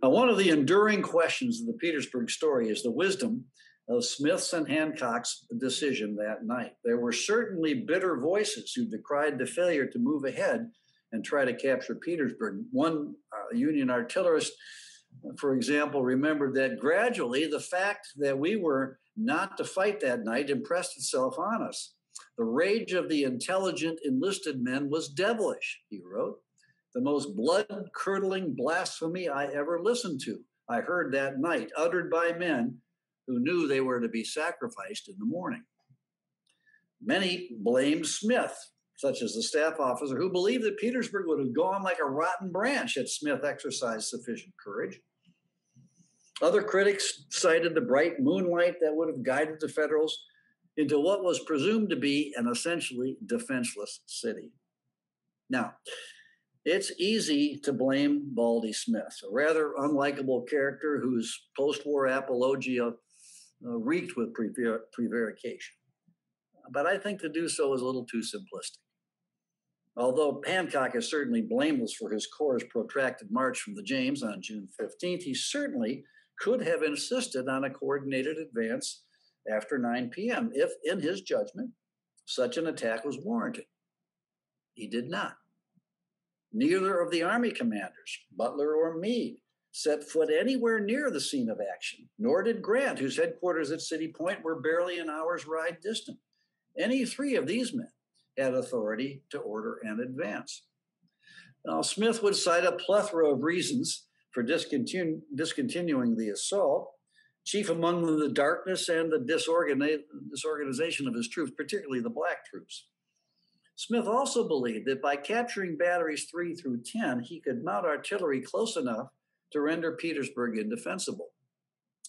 Now, one of the enduring questions of the Petersburg story is the wisdom of Smith's and Hancock's decision that night. There were certainly bitter voices who decried the failure to move ahead and try to capture Petersburg. One Union artillerist, for example, remembered that gradually the fact that we were not to fight that night impressed itself on us. The rage of the intelligent enlisted men was devilish, he wrote. The most blood-curdling blasphemy I ever listened to. I heard that night, uttered by men who knew they were to be sacrificed in the morning. Many blamed Smith, such as the staff officer, who believed that Petersburg would have gone like a rotten branch had Smith exercised sufficient courage. Other critics cited the bright moonlight that would have guided the Federals into what was presumed to be an essentially defenseless city. Now, it's easy to blame Baldy Smith, a rather unlikable character whose post-war apologia reeked with prevarication. But I think to do so is a little too simplistic. Although Hancock is certainly blameless for his Corps' protracted march from the James on June 15th, he certainly could have insisted on a coordinated advance after 9 p.m. if, in his judgment, such an attack was warranted. He did not. Neither of the Army commanders, Butler or Meade, set foot anywhere near the scene of action, nor did Grant, whose headquarters at City Point were barely an hour's ride distant. Any three of these men had authority to order an advance. Now, Smith would cite a plethora of reasons for discontinuing the assault, chief among them the darkness and the disorganization of his troops, particularly the black troops. Smith also believed that by capturing batteries 3 through 10, he could mount artillery close enough to render Petersburg indefensible.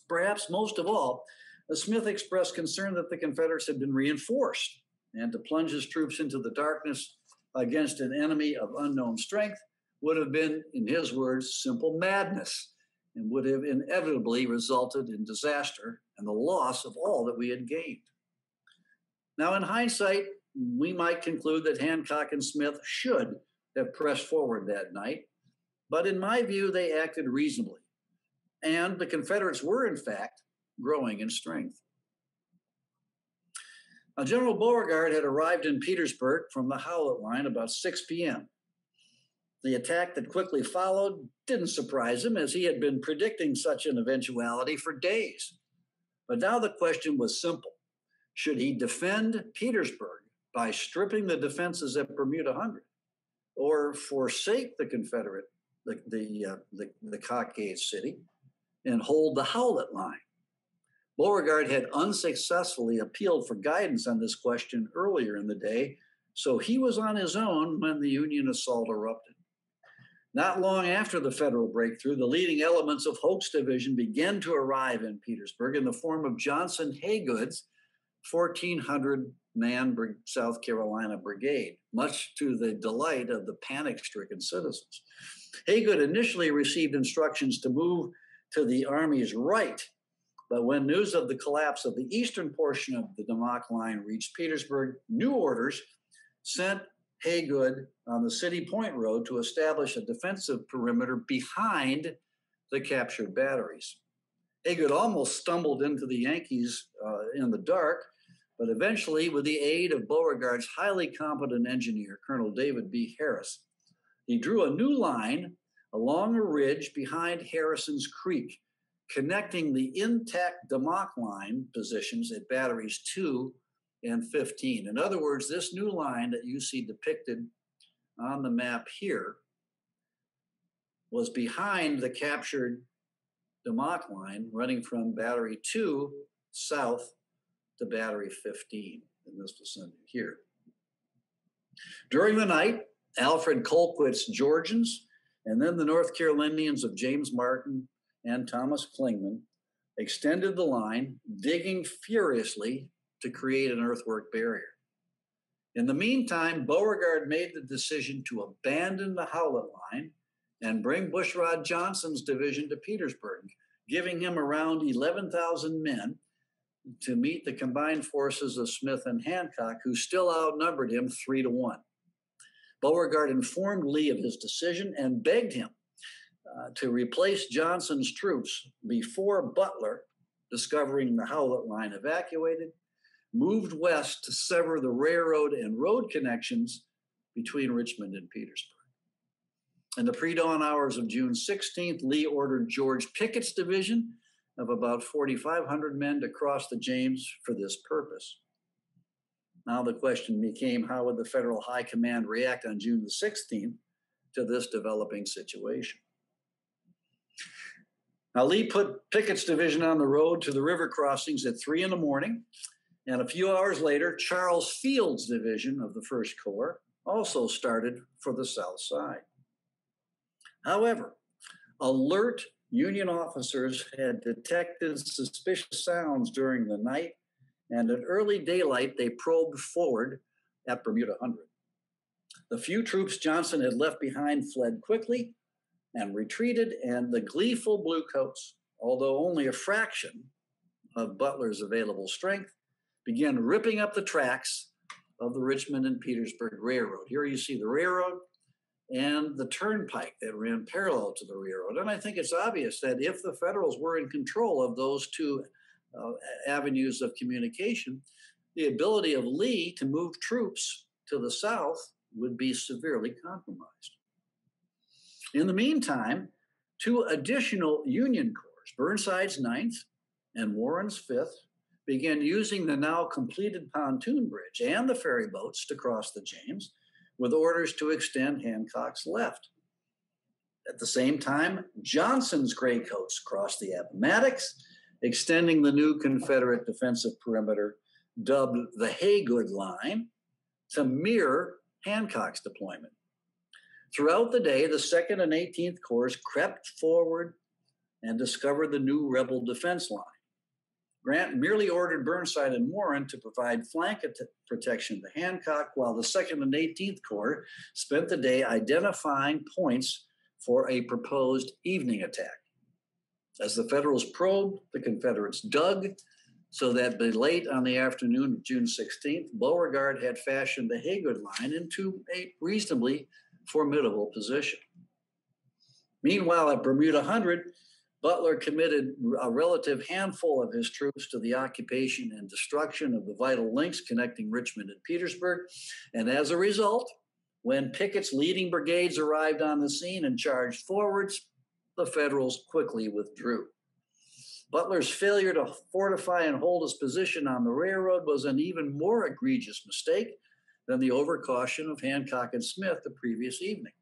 Perhaps most of all, Smith expressed concern that the Confederates had been reinforced, and to plunge his troops into the darkness against an enemy of unknown strength would have been, in his words, simple madness, and would have inevitably resulted in disaster and the loss of all that we had gained. Now, in hindsight, we might conclude that Hancock and Smith should have pressed forward that night, but in my view, they acted reasonably, and the Confederates were, in fact, growing in strength. Now, General Beauregard had arrived in Petersburg from the Howlett Line about 6 p.m. The attack that quickly followed didn't surprise him, as he had been predicting such an eventuality for days. But now the question was simple. Should he defend Petersburg by stripping the defenses at Bermuda Hundred, or forsake the Confederate, the cockade city, and hold the Howlett Line? Beauregard had unsuccessfully appealed for guidance on this question earlier in the day, so he was on his own when the Union assault erupted. Not long after the Federal breakthrough, the leading elements of Hoke's division began to arrive in Petersburg in the form of Johnson Haygood's 1,400-man South Carolina brigade, much to the delight of the panic-stricken citizens. Haygood initially received instructions to move to the Army's right, but when news of the collapse of the eastern portion of the Potomac line reached Petersburg, new orders sent Haygood on the City Point Road to establish a defensive perimeter behind the captured batteries. Haygood almost stumbled into the Yankees in the dark, but eventually, with the aid of Beauregard's highly competent engineer, Colonel David B. Harris, he drew a new line along a ridge behind Harrison's Creek, connecting the intact Potomac line positions at batteries 2 and 15. In other words, this new line that you see depicted on the map here was behind the captured Potomac line, running from battery 2 south to battery 15 in this vicinity here. During the night, Alfred Colquitt's Georgians and then the North Carolinians of James Martin and Thomas Clingman extended the line, digging furiously to create an earthwork barrier. In the meantime, Beauregard made the decision to abandon the Howlett Line and bring Bushrod Johnson's division to Petersburg, giving him around 11,000 men to meet the combined forces of Smith and Hancock, who still outnumbered him 3-1. Beauregard informed Lee of his decision and begged him to replace Johnson's troops before Butler, discovering the Howlett Line evacuated, moved west to sever the railroad and road connections between Richmond and Petersburg. In the pre-dawn hours of June 16th, Lee ordered George Pickett's division of about 4,500 men to cross the James for this purpose. Now the question became, how would the Federal High Command react on June the 16th to this developing situation? Now, Lee put Pickett's division on the road to the river crossings at 3 a.m, and a few hours later, Charles Field's division of the First Corps also started for the south side. However, alert Union officers had detected suspicious sounds during the night, and at early daylight, they probed forward at Bermuda 100. The few troops Johnson had left behind fled quickly and retreated, and the gleeful Bluecoats, although only a fraction of Butler's available strength, began ripping up the tracks of the Richmond and Petersburg Railroad. Here you see the railroad and the turnpike that ran parallel to the railroad. And I think it's obvious that if the Federals were in control of those two avenues of communication, the ability of Lee to move troops to the south would be severely compromised. In the meantime, two additional Union corps, Burnside's 9th and Warren's 5th, began using the now completed pontoon bridge and the ferry boats to cross the James, with orders to extend Hancock's left. At the same time, Johnson's Greycoats crossed the Appomattox, extending the new Confederate defensive perimeter, dubbed the Haygood Line, to mirror Hancock's deployment. Throughout the day, the 2nd and 18th Corps crept forward and discovered the new rebel defense line. Grant merely ordered Burnside and Warren to provide flank protection to Hancock, while the 2nd and 18th Corps spent the day identifying points for a proposed evening attack. As the Federals probed, the Confederates dug, so that by late on the afternoon of June 16th, Beauregard had fashioned the Haygood Line into a reasonably formidable position. Meanwhile, at Bermuda 100, Butler committed a relative handful of his troops to the occupation and destruction of the vital links connecting Richmond and Petersburg. And as a result, when Pickett's leading brigades arrived on the scene and charged forwards, the Federals quickly withdrew. Butler's failure to fortify and hold his position on the railroad was an even more egregious mistake than the overcaution of Hancock and Smith the previous evening.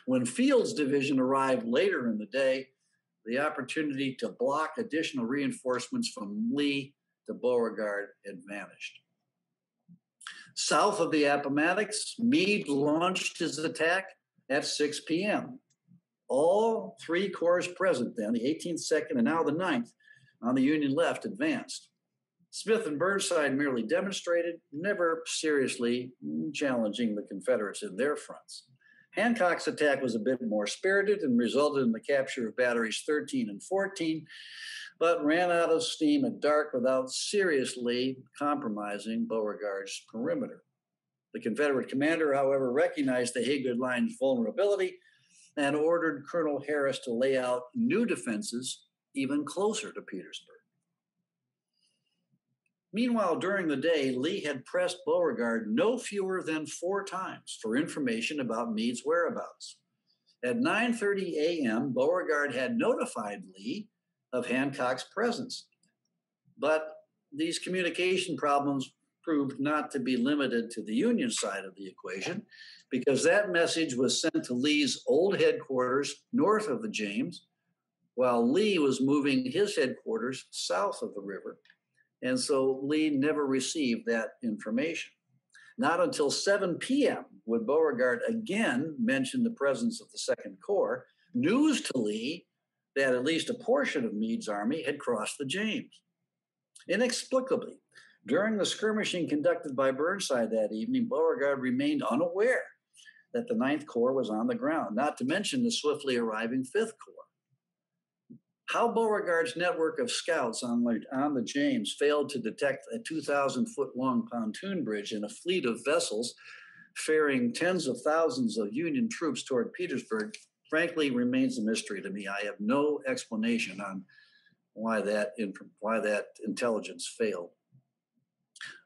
When Field's division arrived later in the day, the opportunity to block additional reinforcements from Lee to Beauregard had vanished. South of the Appomattox, Meade launched his attack at 6 p.m. All three corps present then, the 18th, 2nd, and now the 9th, on the Union left advanced. Smith and Burnside merely demonstrated, never seriously challenging the Confederates in their fronts. Hancock's attack was a bit more spirited and resulted in the capture of batteries 13 and 14, but ran out of steam at dark without seriously compromising Beauregard's perimeter. The Confederate commander, however, recognized the Haygood Line's vulnerability and ordered Colonel Harris to lay out new defenses even closer to Petersburg. Meanwhile, during the day, Lee had pressed Beauregard no fewer than 4 times for information about Meade's whereabouts. At 9:30 a.m., Beauregard had notified Lee of Hancock's presence. But these communication problems proved not to be limited to the Union side of the equation, because that message was sent to Lee's old headquarters north of the James, while Lee was moving his headquarters south of the river. And so Lee never received that information. Not until 7 p.m. would Beauregard again mention the presence of the 2nd Corps, news to Lee that at least a portion of Meads Army had crossed the James. Inexplicably, during the skirmishing conducted by Burnside that evening, Beauregard remained unaware that the 9th Corps was on the ground, not to mention the swiftly arriving 5th Corps. How Beauregard's network of scouts on the James failed to detect a 2,000-foot-long pontoon bridge and a fleet of vessels ferrying tens of thousands of Union troops toward Petersburg, frankly, remains a mystery to me. I have no explanation on why that intelligence failed.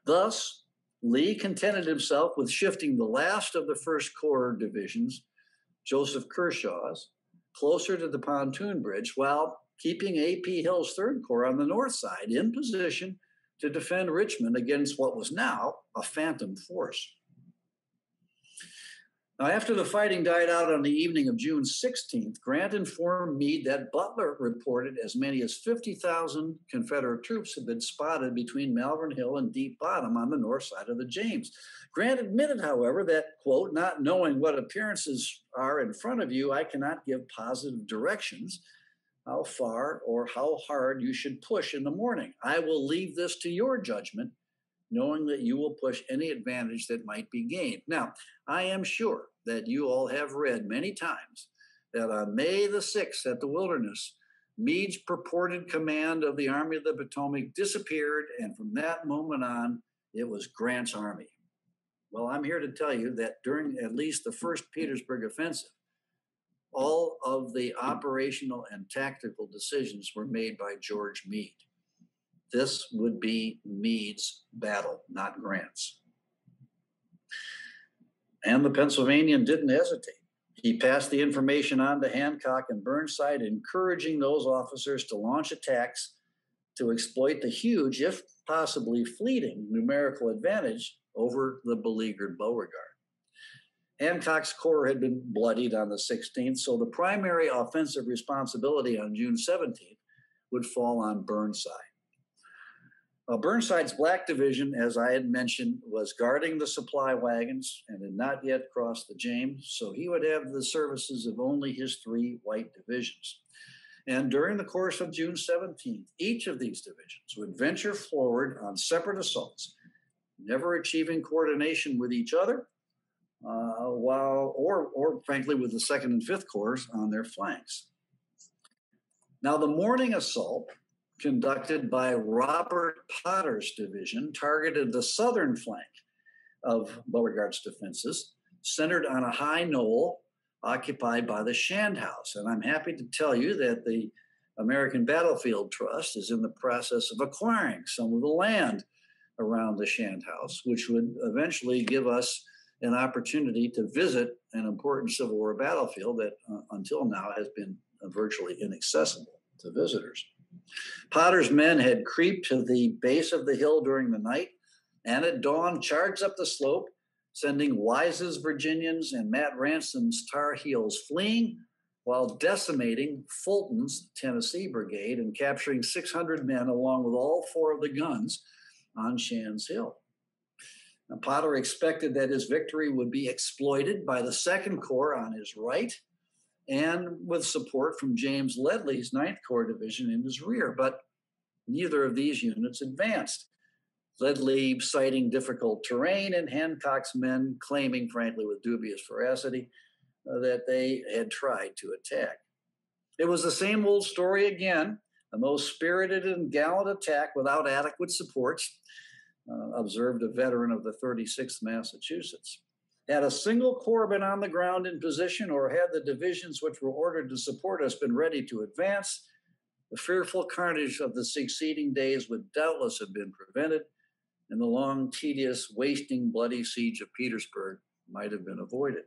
Thus, Lee contented himself with shifting the last of the First Corps divisions, Joseph Kershaw's, closer to the pontoon bridge, while keeping A.P. Hill's Third Corps on the north side in position to defend Richmond against what was now a phantom force. Now, after the fighting died out on the evening of June 16th, Grant informed Meade that Butler reported as many as 50,000 Confederate troops had been spotted between Malvern Hill and Deep Bottom on the north side of the James. Grant admitted, however, that, quote, not knowing what appearances are in front of you, I cannot give positive directions how far or how hard you should push in the morning. I will leave this to your judgment, knowing that you will push any advantage that might be gained. Now, I am sure that you all have read many times that on May the 6th at the Wilderness, Meade's purported command of the Army of the Potomac disappeared, and from that moment on, it was Grant's army. Well, I'm here to tell you that during at least the first Petersburg offensive, all of the operational and tactical decisions were made by George Meade. This would be Meade's battle, not Grant's. And the Pennsylvanian didn't hesitate. He passed the information on to Hancock and Burnside, encouraging those officers to launch attacks to exploit the huge, if possibly fleeting, numerical advantage over the beleaguered Beauregard. Hancock's corps had been bloodied on the 16th, so the primary offensive responsibility on June 17th would fall on Burnside. Burnside's Black Division, as I had mentioned, was guarding the supply wagons and had not yet crossed the James, so he would have the services of only his 3 white divisions. And during the course of June 17th, each of these divisions would venture forward on separate assaults, never achieving coordination with each other, or frankly with the 2nd and 5th Corps on their flanks. Now, the morning assault, conducted by Robert Potter's division, targeted the southern flank of Beauregard's defenses, centered on a high knoll occupied by the Shand House. And I'm happy to tell you that the American Battlefield Trust is in the process of acquiring some of the land around the Shand House, which would eventually give us an opportunity to visit an important Civil War battlefield that until now has been virtually inaccessible to visitors. Potter's men had creeped to the base of the hill during the night, and at dawn charged up the slope, sending Wise's Virginians and Matt Ransom's Tar Heels fleeing, while decimating Fulton's Tennessee Brigade and capturing 600 men along with all 4 of the guns on Shand's Hill. Now, Potter expected that his victory would be exploited by the 2nd Corps on his right, and with support from James Ledley's 9th Corps Division in his rear, but neither of these units advanced. Ledley citing difficult terrain and Hancock's men claiming, frankly with dubious veracity, that they had tried to attack. It was the same old story again, a most spirited and gallant attack without adequate supports, observed a veteran of the 36th Massachusetts. Had a single corps been on the ground in position, or had the divisions which were ordered to support us been ready to advance, the fearful carnage of the succeeding days would doubtless have been prevented, and the long, tedious, wasting, bloody siege of Petersburg might have been avoided.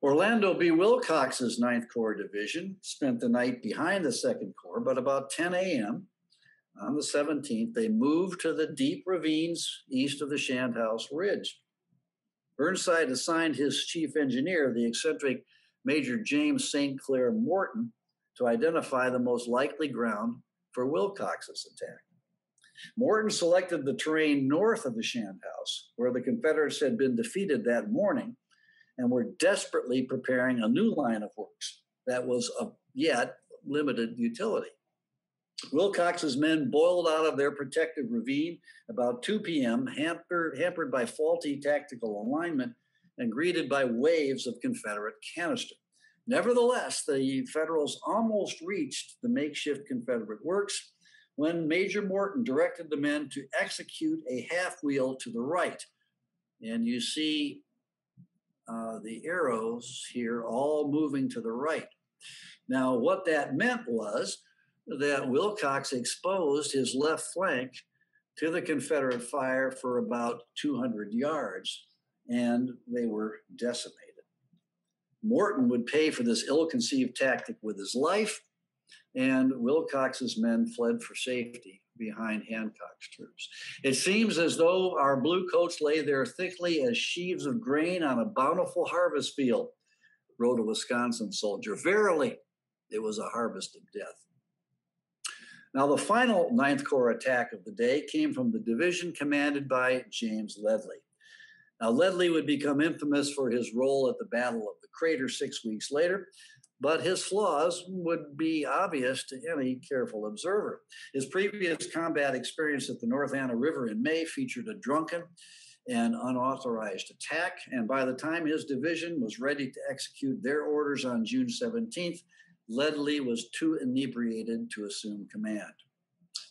Orlando B. Wilcox's 9th Corps Division spent the night behind the 2nd Corps, but about 10 a.m. on the 17th, they moved to the deep ravines east of the Shand House Ridge. Burnside assigned his chief engineer, the eccentric Major James St. Clair Morton, to identify the most likely ground for Wilcox's attack. Morton selected the terrain north of the Shand House, where the Confederates had been defeated that morning and were desperately preparing a new line of works that was of yet limited utility. Wilcox's men boiled out of their protected ravine about 2 p.m., hampered by faulty tactical alignment and greeted by waves of Confederate canister. Nevertheless, the Federals almost reached the makeshift Confederate works when Major Morton directed the men to execute a half-wheel to the right. And you see the arrows here all moving to the right. Now, what that meant was that Wilcox exposed his left flank to the Confederate fire for about 200 yards, and they were decimated. Morton would pay for this ill-conceived tactic with his life, and Wilcox's men fled for safety behind Hancock's troops. It seems as though our blue coats lay there thickly as sheaves of grain on a bountiful harvest field, wrote a Wisconsin soldier. Verily, it was a harvest of death. Now, the final Ninth Corps attack of the day came from the division commanded by James Ledlie. Now, Ledlie would become infamous for his role at the Battle of the Crater 6 weeks later, but his flaws would be obvious to any careful observer. His previous combat experience at the North Anna River in May featured a drunken and unauthorized attack, and by the time his division was ready to execute their orders on June 17th, Ledlie was too inebriated to assume command.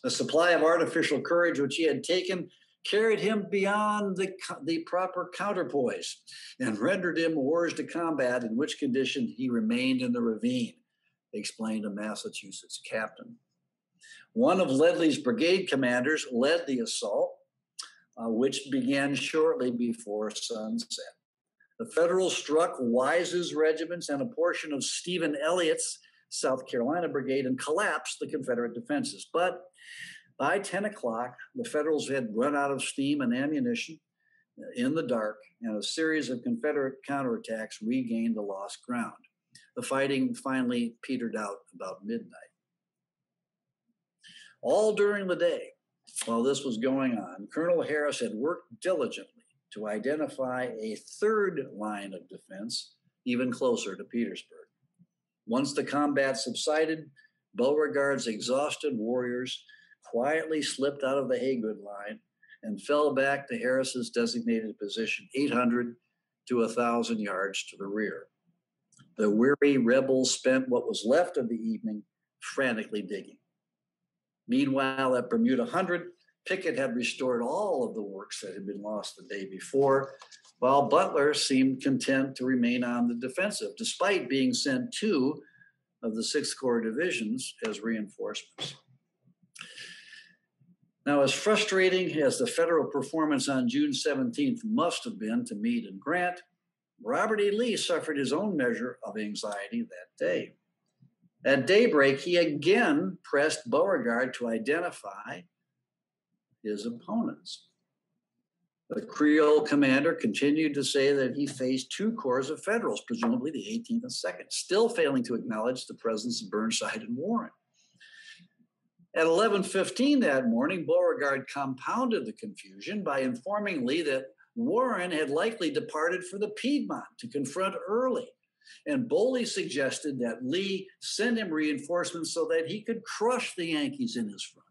The supply of artificial courage which he had taken carried him beyond the proper counterpoise and rendered him hors de combat, in which condition he remained in the ravine, explained a Massachusetts captain. One of Ledlie's brigade commanders led the assault, which began shortly before sunset. The Federals struck Wise's regiments and a portion of Stephen Elliott's South Carolina brigade and collapsed the Confederate defenses. But by 10 o'clock, the Federals had run out of steam and ammunition in the dark, and a series of Confederate counterattacks regained the lost ground. The fighting finally petered out about midnight. All during the day, while this was going on, Colonel Harris had worked diligently to identify a third line of defense, even closer to Petersburg. Once the combat subsided, Beauregard's exhausted warriors quietly slipped out of the Haygood Line and fell back to Harris's designated position, 800 to 1,000 yards to the rear. The weary rebels spent what was left of the evening frantically digging. Meanwhile, at Bermuda 100, Pickett had restored all of the works that had been lost the day before, while Butler seemed content to remain on the defensive, despite being sent 2 of the 6th Corps divisions as reinforcements. Now, as frustrating as the Federal performance on June 17th must have been to Meade and Grant, Robert E. Lee suffered his own measure of anxiety that day. At daybreak, he again pressed Beauregard to identify his opponents. The Creole commander continued to say that he faced 2 corps of Federals, presumably the 18th and 2nd, still failing to acknowledge the presence of Burnside and Warren. At 11:15 that morning, Beauregard compounded the confusion by informing Lee that Warren had likely departed for the Piedmont to confront Early, and boldly suggested that Lee send him reinforcements so that he could crush the Yankees in his front.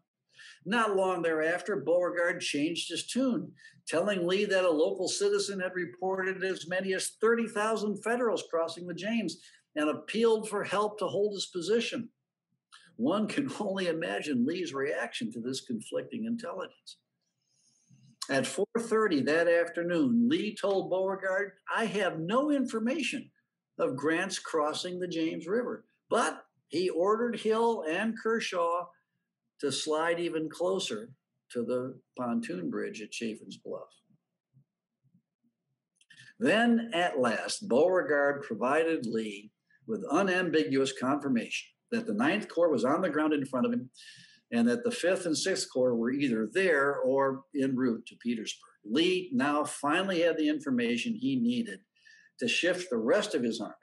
Not long thereafter, Beauregard changed his tune, telling Lee that a local citizen had reported as many as 30,000 Federals crossing the James and appealed for help to hold his position. One can only imagine Lee's reaction to this conflicting intelligence. At 4:30 that afternoon, Lee told Beauregard, "I have no information of Grant's crossing the James River," but he ordered Hill and Kershaw to slide even closer to the pontoon bridge at Chaffin's Bluff. Then, at last, Beauregard provided Lee with unambiguous confirmation that the 9th Corps was on the ground in front of him and that the 5th and 6th Corps were either there or en route to Petersburg. Lee now finally had the information he needed to shift the rest of his army.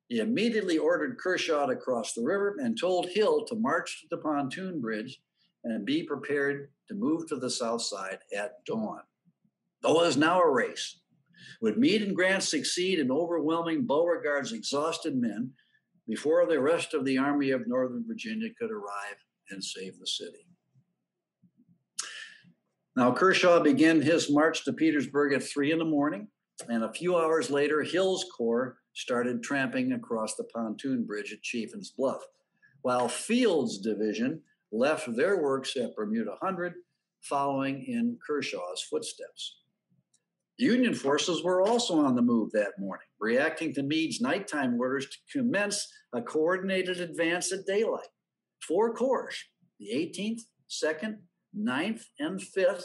He immediately ordered Kershaw to cross the river and told Hill to march to the pontoon bridge and be prepared to move to the south side at dawn. It was now a race. Would Meade and Grant succeed in overwhelming Beauregard's exhausted men before the rest of the Army of Northern Virginia could arrive and save the city? Now, Kershaw began his march to Petersburg at 3 in the morning, and a few hours later, Hill's Corps started tramping across the pontoon bridge at Chaffin's Bluff, while Field's division left their works at Bermuda 100, following in Kershaw's footsteps. Union forces were also on the move that morning, reacting to Meade's nighttime orders to commence a coordinated advance at daylight. 4 corps, the 18th, 2nd, 9th, and 5th,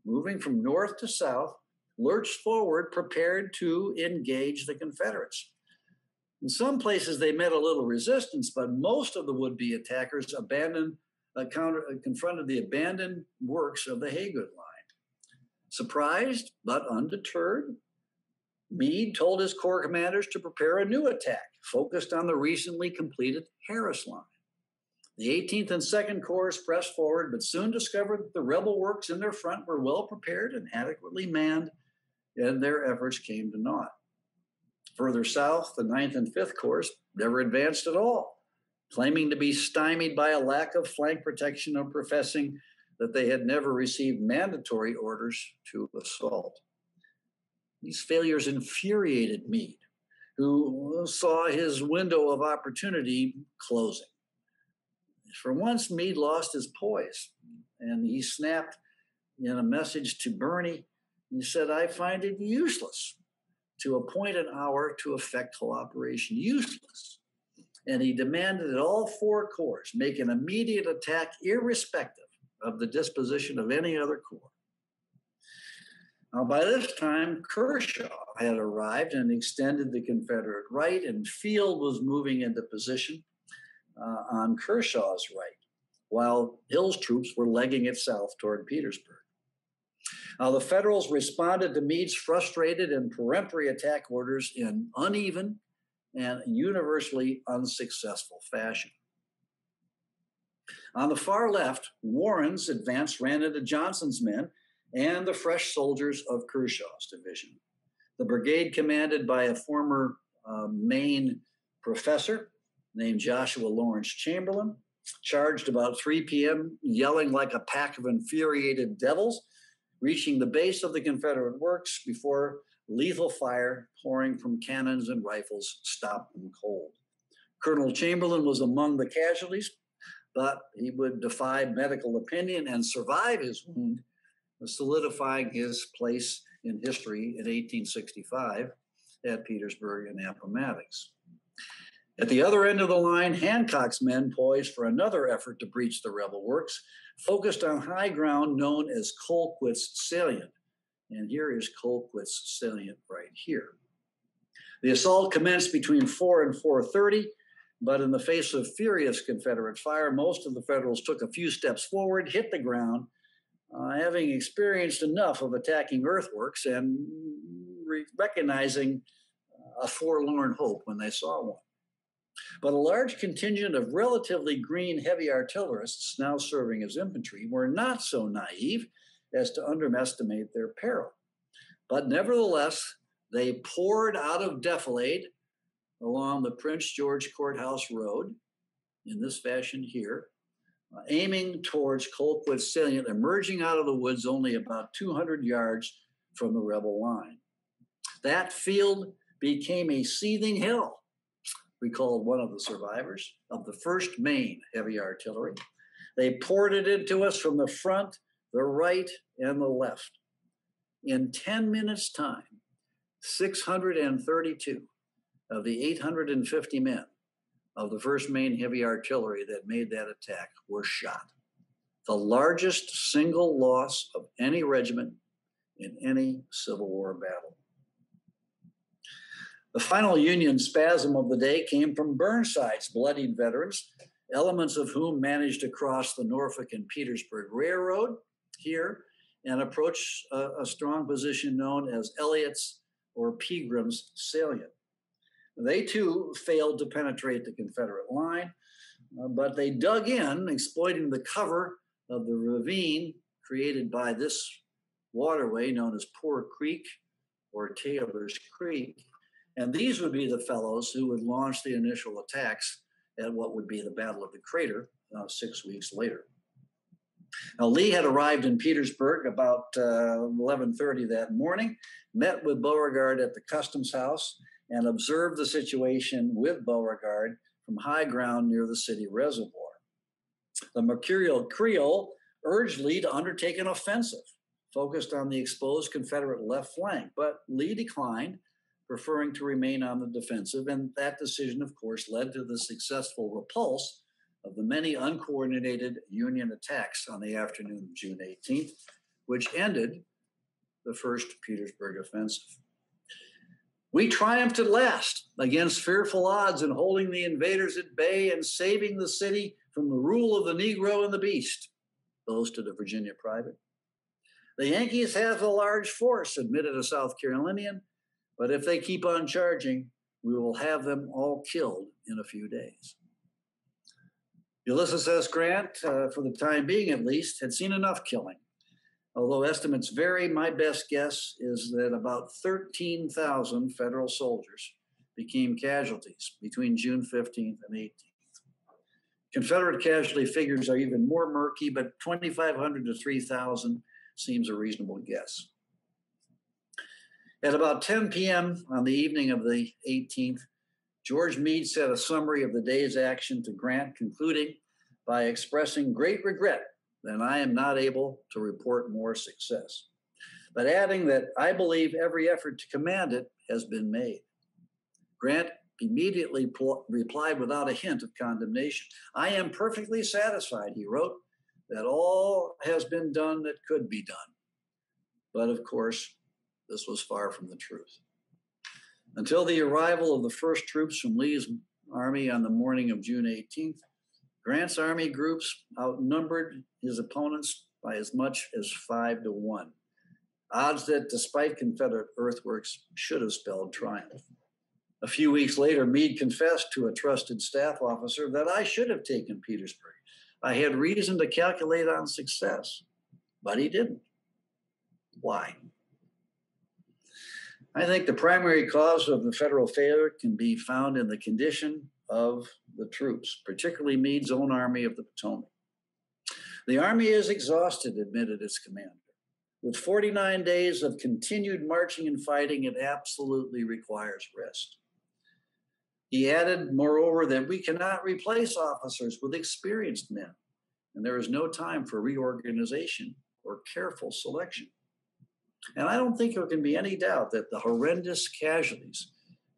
moving from north to south, lurched forward, prepared to engage the Confederates. In some places, they met a little resistance, but most of the would-be attackers confronted the abandoned works of the Haygood Line. Surprised but undeterred, Meade told his corps commanders to prepare a new attack focused on the recently completed Harris Line. The 18th and 2nd Corps pressed forward, but soon discovered that the rebel works in their front were well prepared and adequately manned, and their efforts came to naught. Further south, the 9th and 5th Corps never advanced at all, claiming to be stymied by a lack of flank protection and professing that they had never received mandatory orders to assault. These failures infuriated Meade, who saw his window of opportunity closing. For once, Meade lost his poise, and he snapped in a message to Birney. He said, "I find it useless to appoint an hour to effect cooperation, useless." And he demanded that all 4 corps make an immediate attack irrespective of the disposition of any other corps. Now, by this time, Kershaw had arrived and extended the Confederate right, and Field was moving into position on Kershaw's right, while Hill's troops were legging it south toward Petersburg. Now, the Federals responded to Meade's frustrated and peremptory attack orders in uneven and universally unsuccessful fashion. On the far left, Warren's advance ran into Johnson's men and the fresh soldiers of Kershaw's division. The brigade, commanded by a former Maine professor named Joshua Lawrence Chamberlain, charged about 3 p.m., yelling like a pack of infuriated devils, reaching the base of the Confederate works before lethal fire pouring from cannons and rifles stopped them cold. Colonel Chamberlain was among the casualties, but he would defy medical opinion and survive his wound, solidifying his place in history in 1865 at Petersburg and Appomattox. At the other end of the line, Hancock's men, poised for another effort to breach the rebel works, focused on high ground known as Colquitt's Salient. And here is Colquitt's Salient right here. The assault commenced between 4 and 4:30, but in the face of furious Confederate fire, most of the Federals took a few steps forward, hit the ground, having experienced enough of attacking earthworks and recognizing a forlorn hope when they saw one. But a large contingent of relatively green heavy artillerists, now serving as infantry, were not so naive as to underestimate their peril. But nevertheless, they poured out of defilade along the Prince George Courthouse Road in this fashion here, aiming towards Colquitt's Salient, emerging out of the woods only about 200 yards from the rebel line. That field became a seething hell, recalled one of the survivors of the 1st Maine Heavy Artillery. They poured it into us from the front, the right, and the left. In 10 minutes' time, 632 of the 850 men of the 1st Maine Heavy Artillery that made that attack were shot, the largest single loss of any regiment in any Civil War battle. The final Union spasm of the day came from Burnside's bloodied veterans, elements of whom managed to cross the Norfolk and Petersburg Railroad here and approach a strong position known as Elliott's or Pegram's Salient. They too failed to penetrate the Confederate line, but they dug in, exploiting the cover of the ravine created by this waterway known as Poor Creek or Taylor's Creek. And these would be the fellows who would launch the initial attacks at what would be the Battle of the Crater 6 weeks later. Now, Lee had arrived in Petersburg about 11:30 that morning, met with Beauregard at the Customs House, and observed the situation with Beauregard from high ground near the city reservoir. The Mercurial Creole urged Lee to undertake an offensive focused on the exposed Confederate left flank, but Lee declined, preferring to remain on the defensive, and that decision, of course, led to the successful repulse of the many uncoordinated Union attacks on the afternoon of June 18th, which ended the First Petersburg Offensive. We triumphed at last against fearful odds in holding the invaders at bay and saving the city from the rule of the Negro and the beast, boasted a Virginia private. The Yankees have a large force, admitted a South Carolinian, but if they keep on charging, we will have them all killed in a few days. Ulysses S. Grant, for the time being at least, had seen enough killing. Although estimates vary, my best guess is that about 13,000 federal soldiers became casualties between June 15th and 18th. Confederate casualty figures are even more murky, but 2,500 to 3,000 seems a reasonable guess. At about 10 p.m. on the evening of the 18th, George Meade said a summary of the day's action to Grant, concluding by expressing great regret that I am not able to report more success, but adding that I believe every effort to command it has been made. Grant immediately replied without a hint of condemnation. I am perfectly satisfied, he wrote, that all has been done that could be done. But of course, this was far from the truth. Until the arrival of the first troops from Lee's army on the morning of June 18th, Grant's army groups outnumbered his opponents by as much as 5 to 1. Odds that, despite Confederate earthworks, should have spelled triumph. A few weeks later, Meade confessed to a trusted staff officer that I should have taken Petersburg. I had reason to calculate on success, but he didn't. Why? I think the primary cause of the federal failure can be found in the condition of the troops, particularly Meade's own Army of the Potomac. The Army is exhausted, admitted its commander. With 49 days of continued marching and fighting, it absolutely requires rest. He added, moreover, that we cannot replace officers with experienced men, and there is no time for reorganization or careful selection. And I don't think there can be any doubt that the horrendous casualties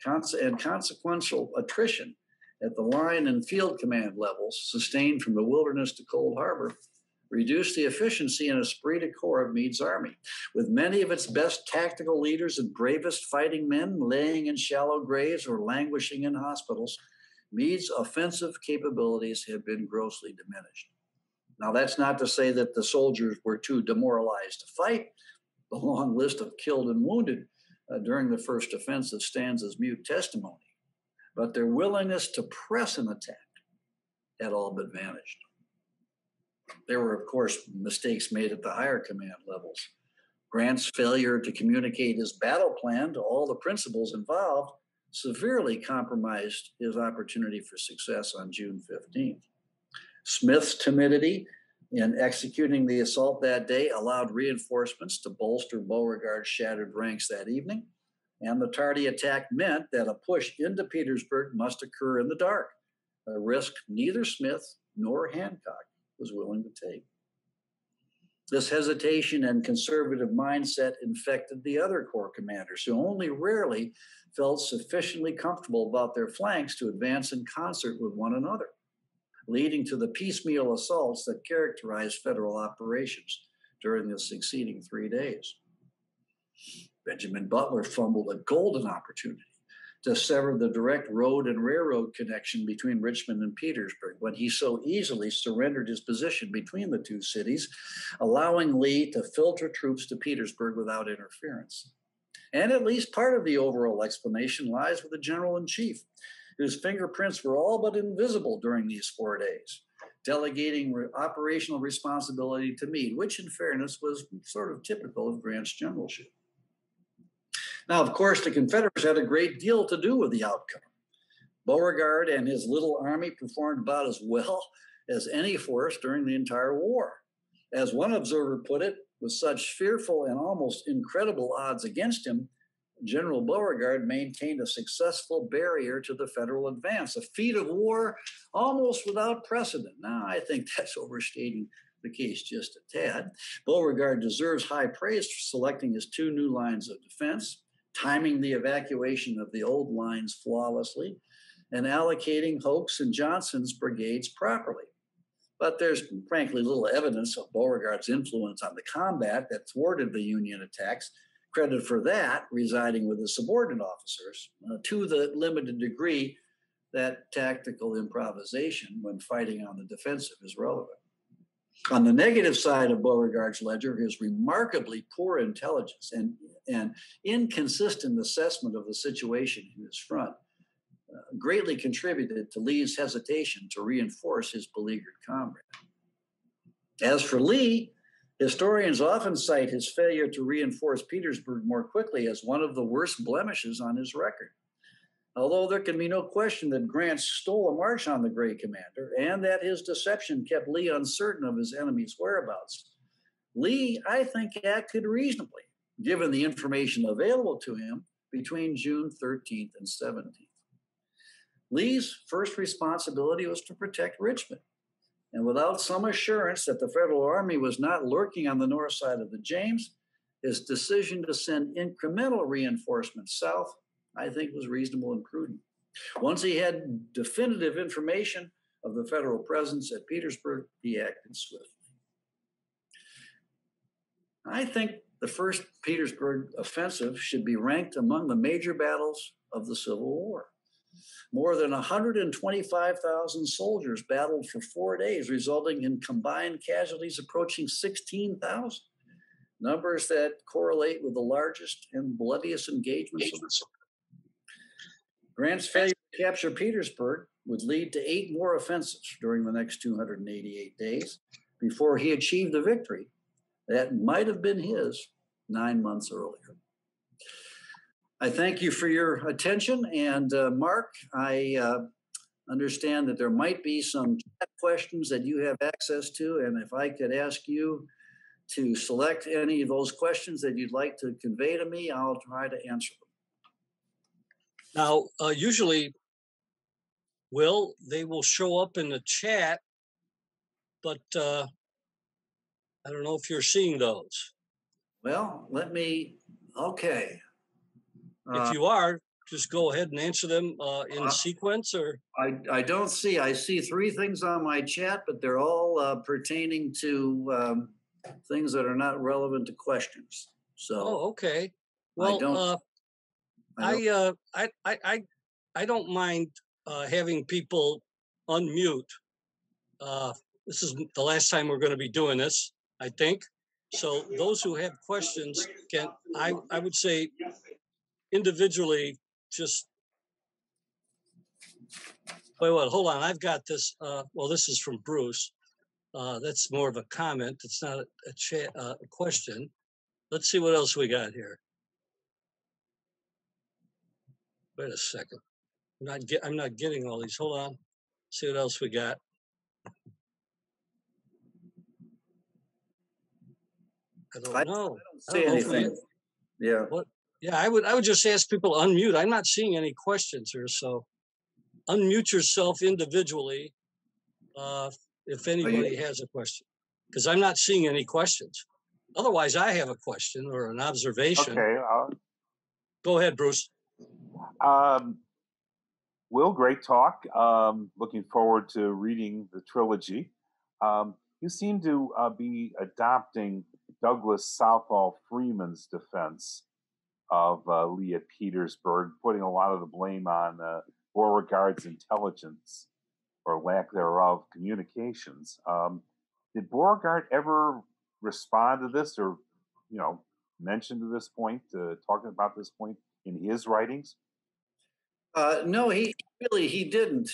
and consequential attrition at the line and field command levels sustained from the Wilderness to Cold Harbor reduced the efficiency and esprit de corps of Meade's army, with many of its best tactical leaders and bravest fighting men laying in shallow graves or languishing in hospitals. Meade's offensive capabilities had been grossly diminished. Now, that's not to say that the soldiers were too demoralized to fight. The long list of killed and wounded during the first offensive stands as mute testimony, but their willingness to press an attack had all but vanished. There were, of course, mistakes made at the higher command levels. Grant's failure to communicate his battle plan to all the principals involved severely compromised his opportunity for success on June 15th. Smith's timidity in executing the assault that day allowed reinforcements to bolster Beauregard's shattered ranks that evening, and the tardy attack meant that a push into Petersburg must occur in the dark, a risk neither Smith nor Hancock was willing to take. This hesitation and conservative mindset infected the other corps commanders, who only rarely felt sufficiently comfortable about their flanks to advance in concert with one another, leading to the piecemeal assaults that characterized federal operations during the succeeding 3 days. Benjamin Butler fumbled a golden opportunity to sever the direct road and railroad connection between Richmond and Petersburg when he so easily surrendered his position between the two cities, allowing Lee to filter troops to Petersburg without interference. And at least part of the overall explanation lies with the general-in-chief, whose fingerprints were all but invisible during these 4 days, delegating operational responsibility to Meade, which in fairness was sort of typical of Grant's generalship. Now, of course, the Confederates had a great deal to do with the outcome. Beauregard and his little army performed about as well as any force during the entire war. As one observer put it, with such fearful and almost incredible odds against him, General Beauregard maintained a successful barrier to the federal advance, a feat of war almost without precedent. Now, I think that's overstating the case just a tad. Beauregard deserves high praise for selecting his 2 new lines of defense, timing the evacuation of the old lines flawlessly, and allocating Hoke's and Johnson's brigades properly. But there's frankly little evidence of Beauregard's influence on the combat that thwarted the Union attacks. Credit for that residing with the subordinate officers to the limited degree that tactical improvisation when fighting on the defensive is relevant. On the negative side of Beauregard's ledger, his remarkably poor intelligence and inconsistent assessment of the situation in his front greatly contributed to Lee's hesitation to reinforce his beleaguered comrade. As for Lee, historians often cite his failure to reinforce Petersburg more quickly as one of the worst blemishes on his record. Although there can be no question that Grant stole a march on the Gray commander and that his deception kept Lee uncertain of his enemy's whereabouts, Lee, I think, acted reasonably, given the information available to him between June 13th and 17th. Lee's first responsibility was to protect Richmond. And without some assurance that the Federal Army was not lurking on the north side of the James, his decision to send incremental reinforcements south, I think, was reasonable and prudent. Once he had definitive information of the Federal presence at Petersburg, he acted swiftly. I think the first Petersburg offensive should be ranked among the major battles of the Civil War. More than 125,000 soldiers battled for 4 days, resulting in combined casualties approaching 16,000, numbers that correlate with the largest and bloodiest engagements of the war. Grant's failure to capture Petersburg would lead to 8 more offensives during the next 288 days before he achieved the victory that might have been his 9 months earlier. I thank you for your attention. And Mark, I understand that there might be some chat questions that you have access to. And if I could ask you to select any of those questions that you'd like to convey to me, I'll try to answer them. Now, usually, Will, they will show up in the chat, but I don't know if you're seeing those. Well, okay. If you are, just go ahead and answer them in sequence, or? I see 3 things on my chat, but they're all pertaining to things that are not relevant to questions. So, okay. Well, I don't mind having people unmute. This is the last time we're going to be doing this, I think. So those who have questions can, I would say, individually, just wait. Hold on. I've got this. Well, this is from Bruce. That's more of a comment. It's not a chat, a question. Let's see what else we got here. Wait a second. I'm not getting all these. Hold on. See what else we got. I don't know. I don't see anything. Yeah. What? Yeah, I would just ask people to unmute. I'm not seeing any questions here, so unmute yourself individually if anybody has a question, because I'm not seeing any questions. Otherwise, I have a question or an observation. Okay. Go ahead, Bruce. Will, great talk. Looking forward to reading the trilogy. You seem to be adopting Douglas Southall Freeman's defense of Lee at Petersburg, putting a lot of the blame on Beauregard's intelligence or lack thereof communications. Did Beauregard ever respond to this, or mention to this point, talking about this point in his writings? No, he didn't.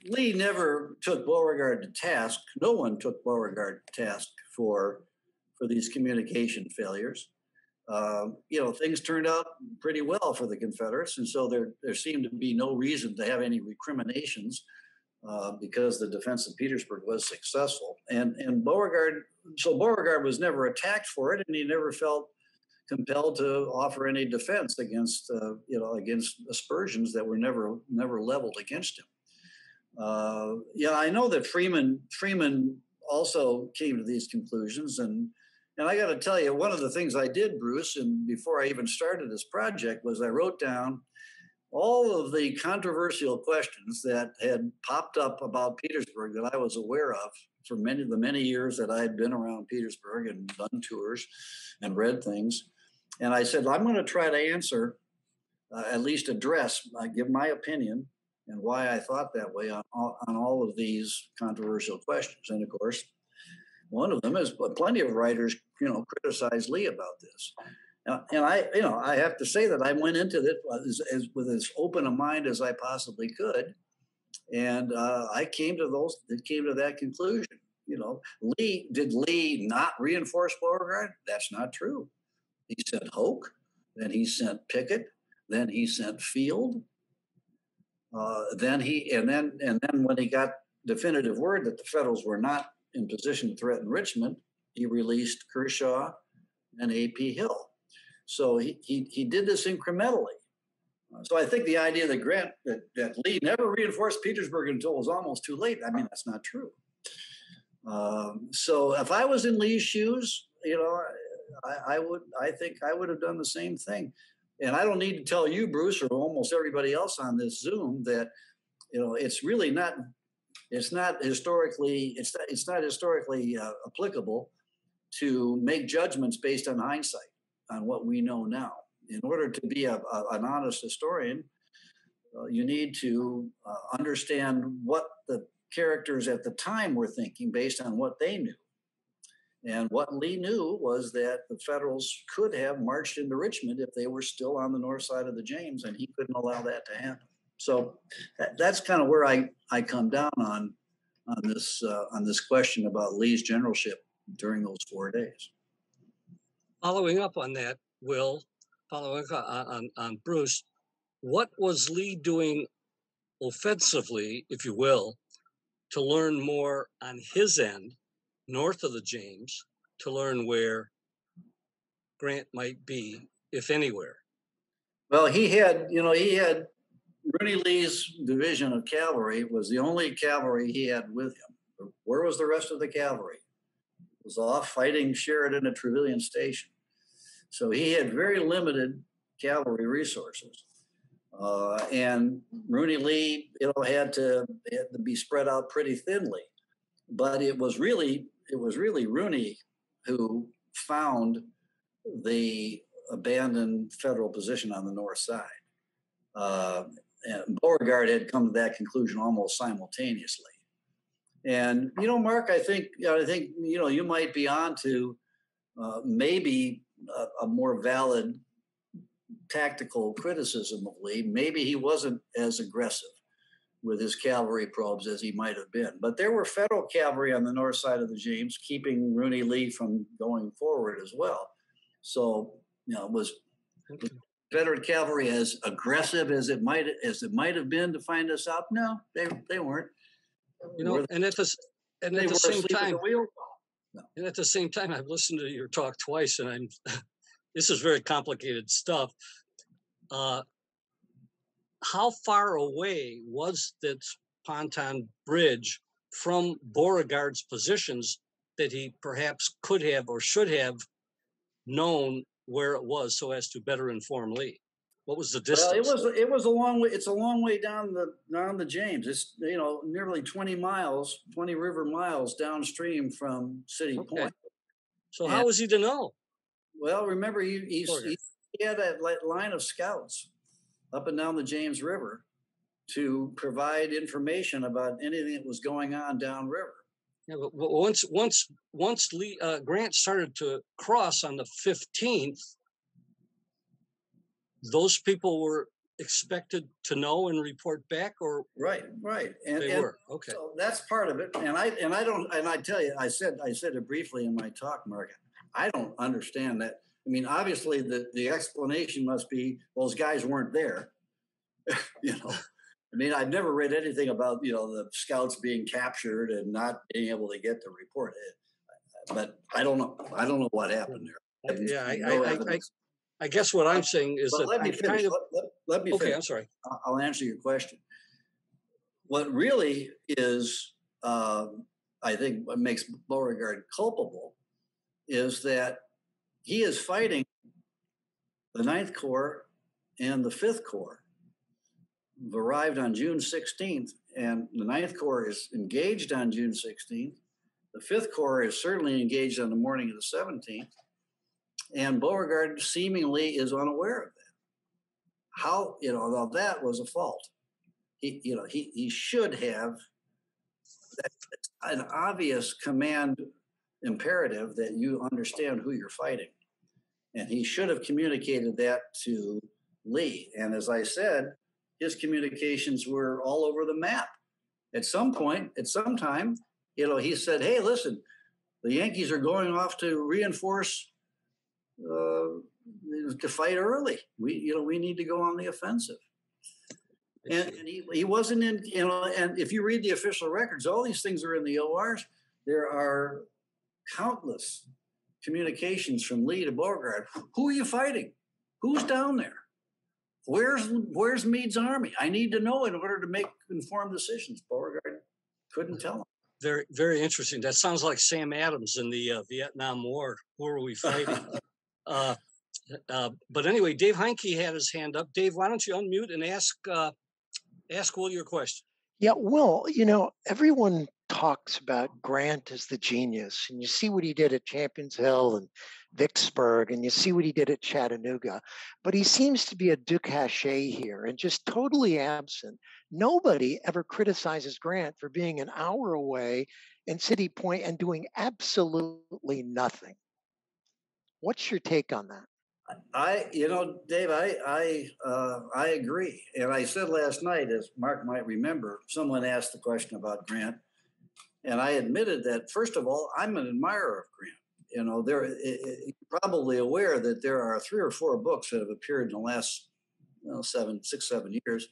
Lee never took Beauregard to task. No one took Beauregard to task for these communication failures. Things turned out pretty well for the Confederates, and so there seemed to be no reason to have any recriminations because the defense of Petersburg was successful. And Beauregard was never attacked for it, and he never felt compelled to offer any defense against aspersions that were never leveled against him. I know that Freeman also came to these conclusions, and I got to tell you, one of the things I did, Bruce, and before I even started this project, was I wrote down all of the controversial questions that had popped up about Petersburg that I was aware of for the many years that I had been around Petersburg and done tours and read things. And I said, I'm going to try to answer, at least address, give my opinion and why I thought that way on all of these controversial questions. And of course, one of them is plenty of writers, criticize Lee about this. And I have to say that I went into this with as open a mind as I possibly could, and I came to that conclusion. Did Lee not reinforce Beauregard? That's not true. He sent Hoke, then he sent Pickett, then he sent Field, then when he got definitive word that the Federals were not in position to threaten Richmond, he released Kershaw and A.P. Hill. So he did this incrementally. So I think the idea that Lee never reinforced Petersburg until it was almost too late, I mean, that's not true. So if I was in Lee's shoes, I think I would have done the same thing. And I don't need to tell you, Bruce, or almost everybody else on this Zoom that, it's really not, it's not historically applicable to make judgments based on hindsight, on what we know now. In order to be an honest historian, you need to understand what the characters at the time were thinking based on what they knew. And what Lee knew was that the Federals could have marched into Richmond if they were still on the north side of the James, and he couldn't allow that to happen. So that's kind of where I come down on this question about Lee's generalship during those 4 days. Following up on that, Will, following up on Bruce, what was Lee doing offensively, if you will, to learn more on his end, north of the James, to learn where Grant might be, if anywhere? Well, he had Rooney Lee's division of cavalry was the only cavalry he had with him. Where was the rest of the cavalry? It was off fighting Sheridan at Trevilian Station. So he had very limited cavalry resources. And Rooney Lee, had to be spread out pretty thinly. But it was really Rooney who found the abandoned Federal position on the north side. And Beauregard had come to that conclusion almost simultaneously. And Mark, I think you might be on to maybe a more valid tactical criticism of Lee. Maybe he wasn't as aggressive with his cavalry probes as he might have been. But there were Federal cavalry on the north side of the James, keeping Rooney Lee from going forward as well. So, was Confederate cavalry as aggressive as it might have been to find us out? No, they weren't. And at the same time, I've listened to your talk twice, and this is very complicated stuff. How far away was that Ponton Bridge from Beauregard's positions that he perhaps could have or should have known where it was so as to better inform Lee? What was the distance? Well, it was a long way. It's a long way down the James. It's nearly 20 river miles downstream from City Point. So how was he to know? Well, remember he had a line of scouts up and down the James River to provide information about anything that was going on downriver. Yeah, but once Lee Grant started to cross on the 15th, those people were expected to know and report back, or right, and they were okay. So that's part of it, and I tell you, I said it briefly in my talk, Mark. I don't understand that. I mean, obviously the explanation must be those guys weren't there. I mean, I've never read anything about the scouts being captured and not being able to get the report. But I don't know. I don't know what happened there. Yeah, I guess what I'm saying is that let me finish. Let me okay, finish. I'm sorry. I'll answer your question. What really is, I think, what makes Beauregard culpable is that he is fighting the 9th Corps and the 5th Corps arrived on June 16th, and the Ninth Corps is engaged on June 16th. The Fifth Corps is certainly engaged on the morning of the 17th, and Beauregard seemingly is unaware of that. How, now that was a fault. He should have an obvious command imperative that you understand who you're fighting. And he should have communicated that to Lee. And as I said, his communications were all over the map. At some point, at some time, he said, hey, listen, the Yankees are going off to reinforce to fight early. We need to go on the offensive. And he wasn't in, and if you read the official records, all these things are in the ORs. There are countless communications from Lee to Beauregard. Who are you fighting? Who's down there? Where's Meads Army? I need to know in order to make informed decisions. Beauregard couldn't tell him. Very, very interesting. That sounds like Sam Adams in the Vietnam War. Who are we fighting? But anyway, Dave Heinke had his hand up. Dave, why don't you unmute and ask Will your question? Yeah, Will, everyone talks about Grant as the genius, and you see what he did at Champions Hill and Vicksburg, and you see what he did at Chattanooga, but he seems to be a Ducaché here and just totally absent. Nobody ever criticizes Grant for being an hour away in City Point and doing absolutely nothing. What's your take on that? Dave, I agree. And I said last night, as Mark might remember, someone asked the question about Grant, and I admitted that, first of all, I'm an admirer of Grant. You're probably aware that there are 3 or 4 books that have appeared in the last 7 years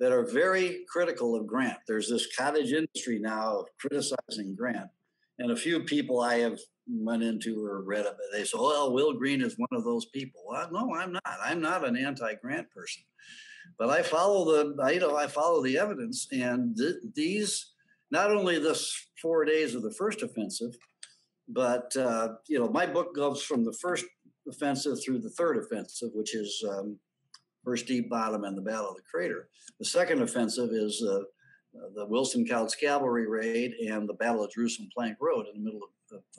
that are very critical of Grant. There's this cottage industry now of criticizing Grant. And a few people I have run into or read about it, they say, well, Will Greene is one of those people. Well, no, I'm not. I'm not an anti-Grant person. But I follow the evidence, and these, not only this 4 days of the first offensive, but my book goes from the first offensive through the third offensive, which is First Deep Bottom and the Battle of the Crater. The second offensive is the Wilson Couch Cavalry raid and the Battle of Jerusalem Plank Road in the middle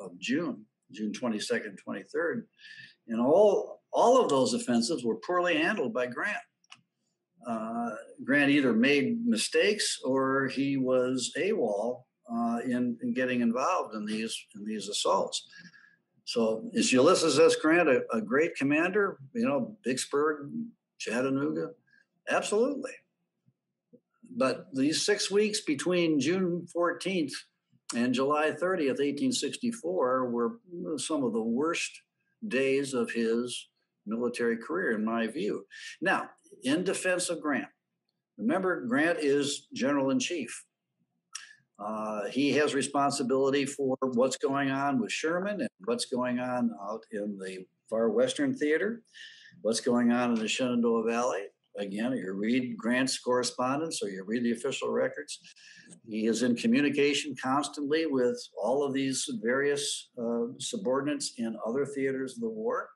of June 22nd, 23rd. And all of those offensives were poorly handled by Grant. Grant either made mistakes or he was AWOL in getting involved in these assaults. So is Ulysses S. Grant a great commander? Vicksburg, Chattanooga? Absolutely. But these 6 weeks between June 14th and July 30th, 1864 were some of the worst days of his military career, in my view. Now, in defense of Grant, remember, Grant is General-in-Chief. He has responsibility for what's going on with Sherman and what's going on out in the far western theater, what's going on in the Shenandoah Valley. Again, you read Grant's correspondence or you read the official records. He is in communication constantly with all of these various subordinates in other theaters of the war.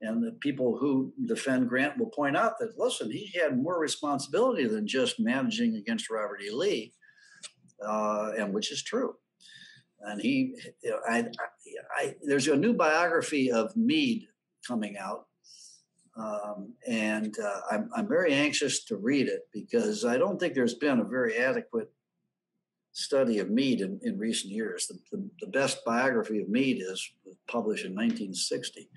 And the people who defend Grant will point out that, listen, he had more responsibility than just managing against Robert E. Lee, and which is true. And there's a new biography of Meade coming out. I'm very anxious to read it because I don't think there's been a very adequate study of Meade in recent years. The best biography of Meade is published in 1960.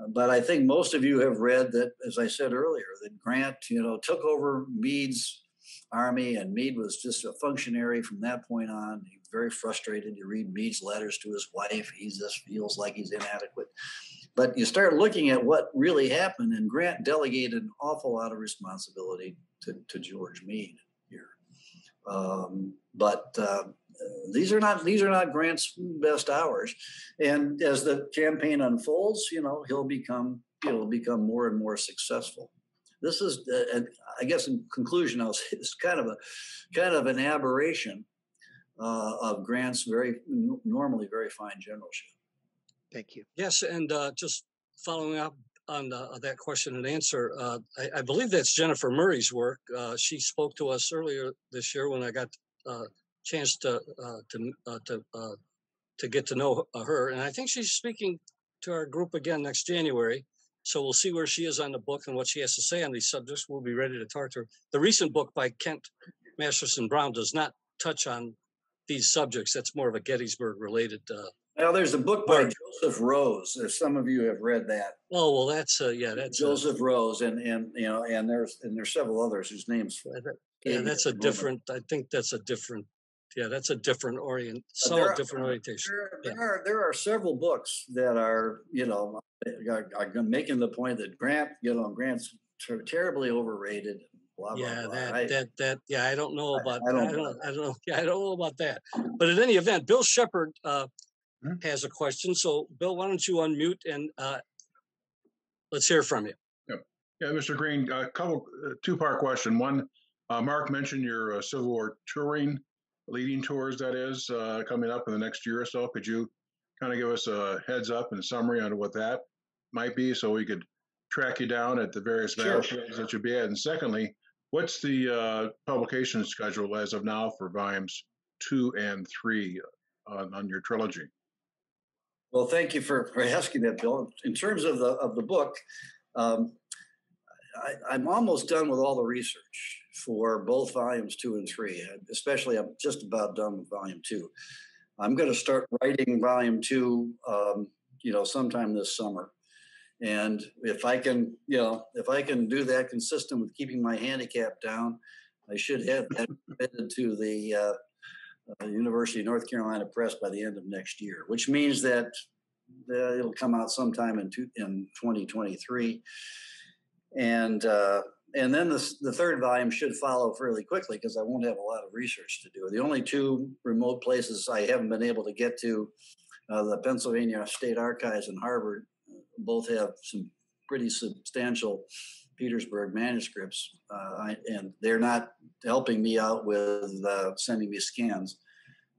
But I think most of you have read that, as I said earlier, that Grant, took over Meade's army, and Meade was just a functionary from that point on. He was very frustrated. You read Meade's letters to his wife. He just feels like he's inadequate. But you start looking at what really happened, and Grant delegated an awful lot of responsibility to George Meade here. These are not Grant's best hours. And as the campaign unfolds, he'll become more and more successful. This is, I guess, in conclusion, I'll say it's kind of an aberration of Grant's normally very fine generalship. Thank you. Yes, and just following up on that question and answer. I believe that's Jennifer Murray's work. She spoke to us earlier this year when I got a chance to get to know her, and I think she's speaking to our group again next January. So we'll see where she is on the book and what she has to say on these subjects. We'll be ready to talk to her. The recent book by Kent Masterson Brown does not touch on these subjects. That's more of a Gettysburg related. Now, there's a book by Joseph Rose. If some of you have read that. Oh well, that's Joseph Rose, and there's several others whose names. That's a different. I think that's a different. Yeah, that's a different different orientation. There are several books that are are making the point that Grant's terribly overrated. Blah, yeah, blah, blah. I don't know about. I don't know. Yeah, I don't know about that. But at any event, Bill Shepard has a question. So, Bill, why don't you unmute and let's hear from you. Yeah, Mr. Greene, two-part question. One, Mark mentioned your Civil War touring, leading tours, that is, coming up in the next year or so. Could you kind of give us a heads up and summary on what that might be so we could track you down at the various battlefields that you'll be at? And secondly, what's the publication schedule as of now for volumes 2 and 3 on your trilogy? Well, thank you for asking that, Bill. In terms of the book, I'm almost done with all the research for both volumes 2 and 3. Especially, I'm just about done with volume 2. I'm going to start writing volume 2, sometime this summer. And if I can do that consistent with keeping my handicap down, I should have that committed to the University of North Carolina Press by the end of next year, which means that it'll come out sometime in 2023. And then the third volume should follow fairly quickly because I won't have a lot of research to do. The only 2 remote places I haven't been able to get to, the Pennsylvania State Archives and Harvard, both have some pretty substantial Petersburg manuscripts, and they're not helping me out with sending me scans.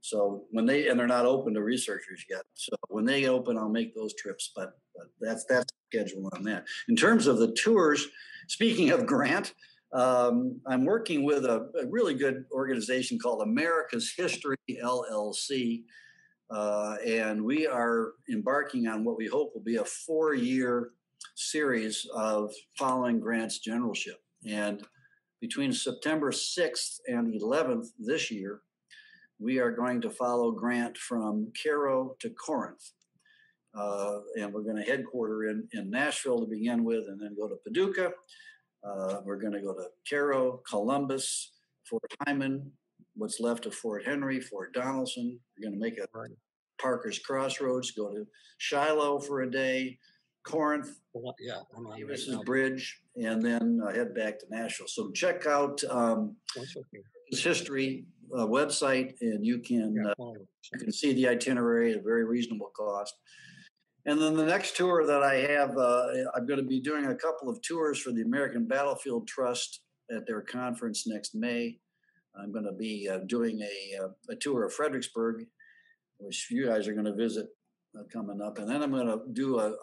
So they're not open to researchers yet. So when they open, I'll make those trips. But that's the schedule on that. In terms of the tours, speaking of Grant, I'm working with a really good organization called America's History LLC, and we are embarking on what we hope will be a 4-year series of following Grant's generalship. And between September 6th and 11th this year, we are going to follow Grant from Cairo to Corinth. And we're going to headquarter in Nashville to begin with, and then go to Paducah. We're going to go to Cairo, Columbus, Fort Hyman, what's left of Fort Henry, Fort Donelson. We're going to make a Parker's Crossroads, go to Shiloh for a day, Corinth, Davis's Bridge, and then head back to Nashville. So check out his history website, and you can see the itinerary at a very reasonable cost. And then the next tour that I have, I'm going to be doing a couple of tours for the American Battlefield Trust at their conference next May. I'm going to be doing a tour of Fredericksburg, which you guys are going to visit coming up. And then I'm going to do a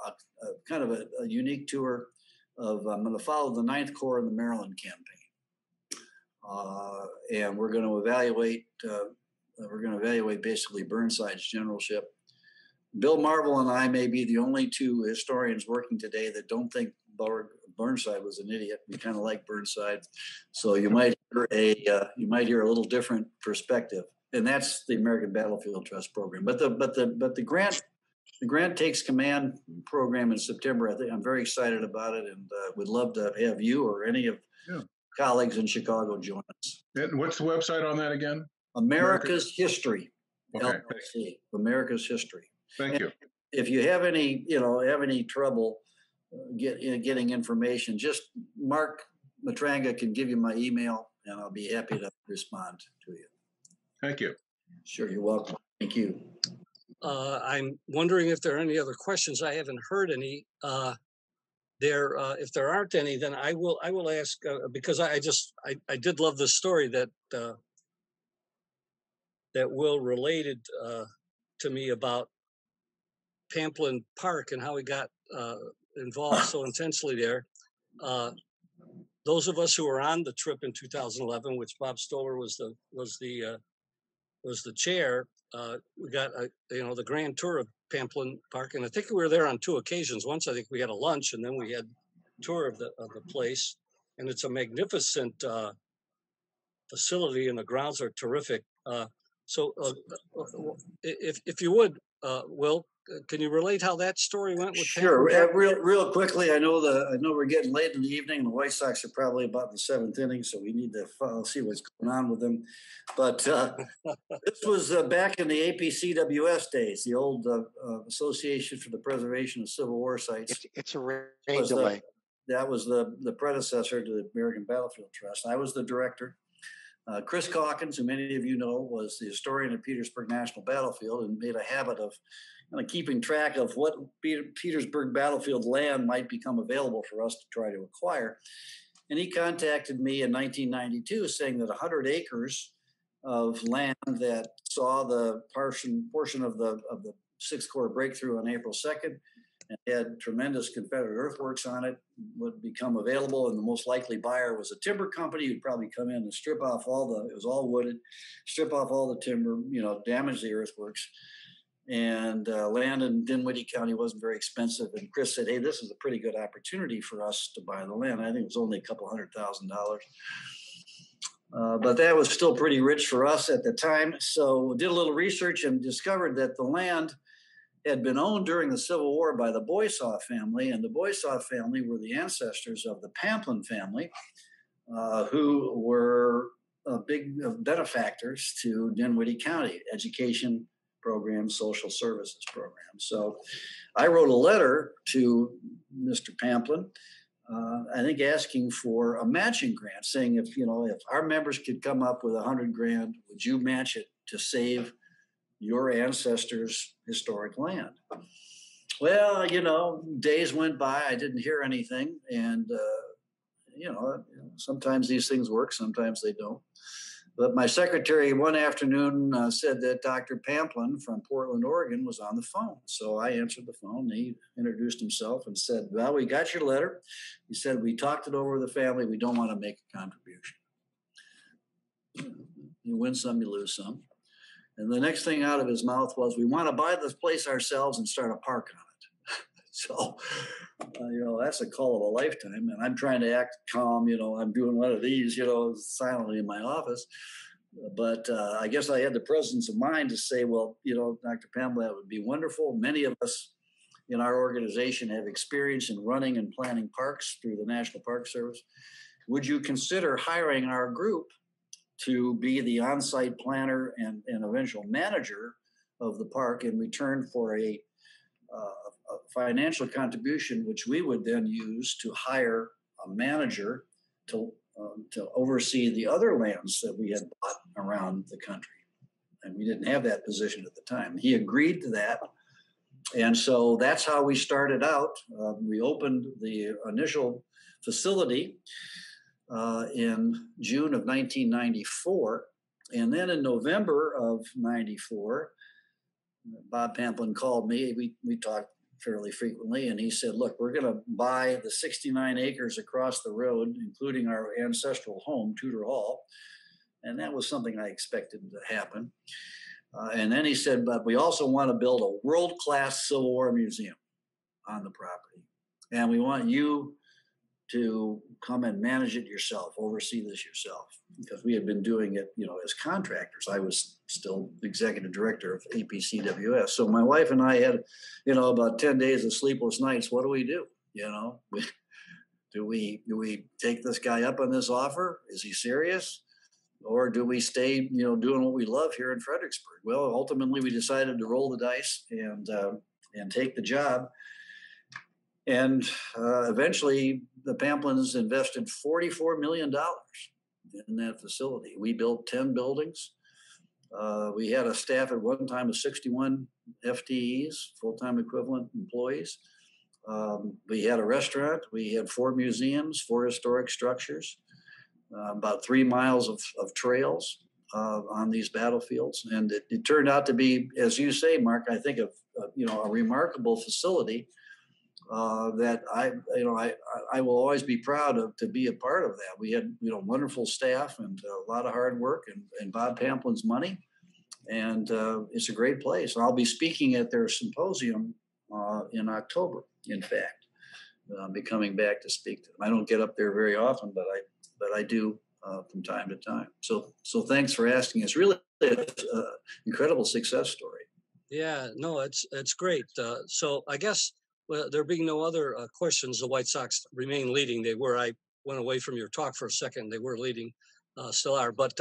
kind of a unique tour of, I'm going to follow the 9th Corps in the Maryland campaign. And we're going to evaluate basically Burnside's generalship. Bill Marvel and I may be the only 2 historians working today that don't think Burnside was an idiot. We kind of like Burnside, so you might hear a little different perspective, and that's the American Battlefield Trust program. But the Grant Takes Command program in September, I think I'm very excited about it, and would love to have you or any of colleagues in Chicago join us. And what's the website on that again? America's History, LLC. America's History. Thank you. If you have any trouble getting information, just Mark Matranga can give you my email, and I'll be happy to respond to you. Thank you. Sure, you're welcome. Thank you. I'm wondering if there are any other questions. I haven't heard any. If there aren't any, then I will ask because I did love the story that Will related to me about Pamplin Park and how he got involved so intensely there. Those of us who were on the trip in 2011, which Bob Stoller was the chair, we got the grand tour of Pamplin Park, and I think we were there on 2 occasions. Once I think we had a lunch, and then we had a tour of the place, and it's a magnificent facility, and the grounds are terrific. So, if you would, Will, can you relate how that story went with Sure. Pamplin? Real quickly, I know we're getting late in the evening. The White Sox are probably about the 7th inning, so we need to see what's going on with them. But this was back in the APCWS days, the old Association for the Preservation of Civil War Sites. It's a rain delay. That was the predecessor to the American Battlefield Trust. I was the director. Chris Calkins, who many of you know, was the historian of Petersburg National Battlefield and made a habit of kind of keeping track of what Petersburg Battlefield land might become available for us to try to acquire. And he contacted me in 1992 saying that 100 acres of land that saw the portion of the 6th Corps breakthrough on April 2nd and had tremendous Confederate earthworks on it would become available. And the most likely buyer was a timber company who'd probably come in and strip off it was all wooded, strip off all the timber, damage the earthworks. And land in Dinwiddie County wasn't very expensive. And Chris said, hey, this is a pretty good opportunity for us to buy the land. I think it was only a couple $100,000. But that was still pretty rich for us at the time. So we did a little research and discovered that the land had been owned during the Civil War by the Boysaw family, and the Boysaw family were the ancestors of the Pamplin family, who were big benefactors to Dinwiddie County, education programs, social services programs. So I wrote a letter to Mr. Pamplin, I think asking for a matching grant, saying if our members could come up with $100,000, would you match it to save your ancestors' historic land? Well, days went by, I didn't hear anything. And, sometimes these things work, sometimes they don't. But my secretary one afternoon said that Dr. Pamplin from Portland, Oregon was on the phone. So I answered the phone. He introduced himself and said, well, we got your letter. He said, we talked it over with the family. We don't want to make a contribution. You win some, you lose some. And the next thing out of his mouth was, we want to buy this place ourselves and start a park on it. So, that's a call of a lifetime. And I'm trying to act calm, I'm doing one of these, silently in my office. But I guess I had the presence of mind to say, well, Dr. Pamela, that would be wonderful. Many of us in our organization have experience in running and planning parks through the National Park Service. Would you consider hiring our group to be the on-site planner and eventual manager of the park in return for a financial contribution, which we would then use to hire a manager to oversee the other lands that we had bought around the country. And we didn't have that position at the time. He agreed to that. And so that's how we started out. We opened the initial facility in June of 1994. And then in November of 94, Bob Pamplin called me. We talked fairly frequently, and he said, look, we're going to buy the 69 acres across the road, including our ancestral home, Tudor Hall. And that was something I expected to happen. And then he said, but we also want to build a world-class Civil War museum on the property. And we want you to come and manage it yourself, oversee this yourself, because we had been doing it, as contractors. I was still executive director of APCWS. So my wife and I had, about 10 days of sleepless nights. What do we do? Do we take this guy up on this offer? Is he serious? Or do we stay, doing what we love here in Fredericksburg? Well, ultimately we decided to roll the dice and take the job. And eventually the Pamplins invested $44 million in that facility. We built 10 buildings. We had a staff at one time of 61 FTEs, full-time equivalent employees. We had a restaurant. We had 4 museums, 4 historic structures, about 3 miles of trails on these battlefields. And it turned out to be, as you say, Mark, I think a remarkable facility that I will always be proud of to be a part of that. We had wonderful staff and a lot of hard work and Bob Pamplin's money, and it's a great place. I'll be speaking at their symposium in October. In fact, I'll be coming back to speak to them. I don't get up there very often, but I do from time to time. So thanks for asking. It's really an incredible success story. Yeah, no, it's great. So I guess there being no other questions, the White Sox remain leading. They were. I went away from your talk for a second. They were leading, still are. But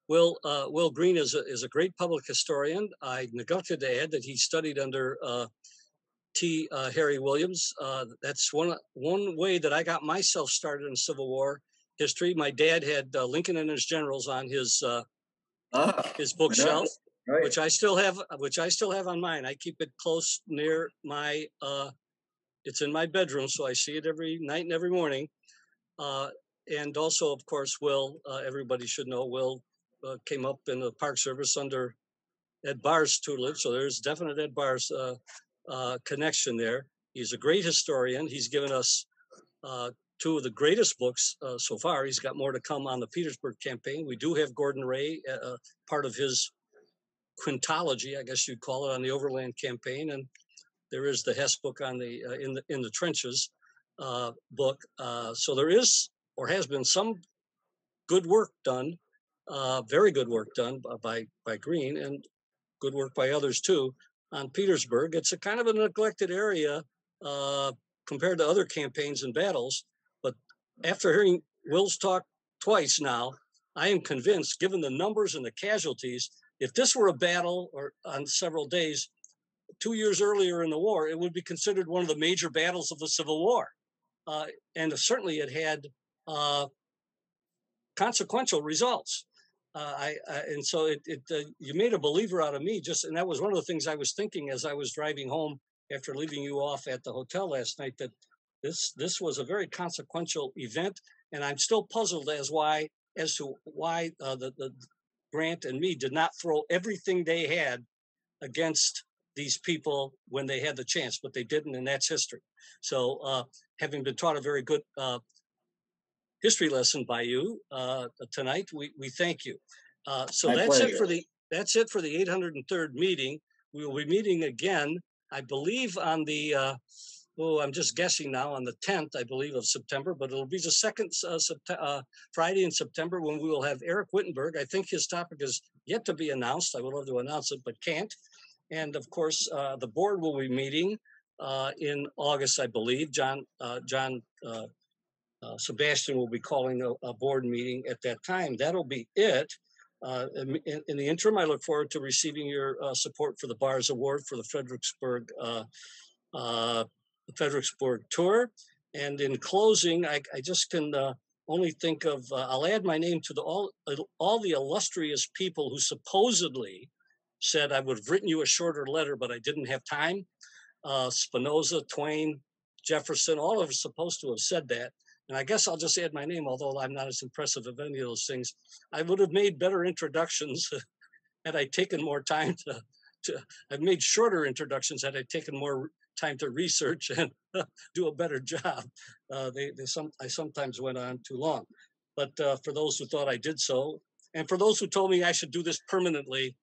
Will Greene is a great public historian. I neglected to add that he studied under T. Harry Williams. That's one way that I got myself started in Civil War history. My dad had Lincoln and his generals on his bookshelf, right, which I still have on mine. I keep it close near my. It's in my bedroom, so I see it every night and every morning. And also, of course, Will. Everybody should know Will came up in the Park Service under Ed Barr's tutelage, so there's definite Ed Barr's connection there. He's a great historian. He's given us two of the greatest books so far. He's got more to come on the Petersburg campaign. We do have Gordon Ray, part of his quintology, I guess you'd call it, on the Overland campaign, and there is the Hess book on the in the trenches book. So there is or has been some good work done, very good work done by Greene, and good work by others too on Petersburg. It's a kind of a neglected area compared to other campaigns and battles. But after hearing Will's talk twice now, I am convinced, given the numbers and the casualties, if this were a battle or on several days, 2 years earlier in the war, it would be considered one of the major battles of the Civil War. And certainly it had consequential results. And so you made a believer out of me, and that was one of the things I was thinking as I was driving home after leaving you off at the hotel last night, that this was a very consequential event. And I'm still puzzled as to why the Grant and Meade did not throw everything they had against these people when they had the chance, but they didn't, and that's history. So having been taught a very good history lesson by you tonight, we thank you. So that's it for the 803rd meeting. We will be meeting again, I believe, on the I'm just guessing now, on the 10th, I believe, of September, but it'll be the second Friday in September, when we will have Eric Wittenberg. I think his topic is yet to be announced. I would love to announce it, but can't. And of course, the board will be meeting in August, I believe. John Sebastian will be calling a board meeting at that time. That'll be it. In the interim, I look forward to receiving your support for the BARS Award for the Fredericksburg tour. And in closing, I just can only think of, I'll add my name to all the illustrious people who supposedly said I would have written you a shorter letter, but I didn't have time. Spinoza, Twain, Jefferson, all of us supposed to have said that. And I guess I'll just add my name, although I'm not as impressive of any of those things. I would have made better introductions had I taken more time I've made shorter introductions had I taken more time to research and do a better job. I sometimes went on too long. But for those who thought I did so, and for those who told me I should do this permanently,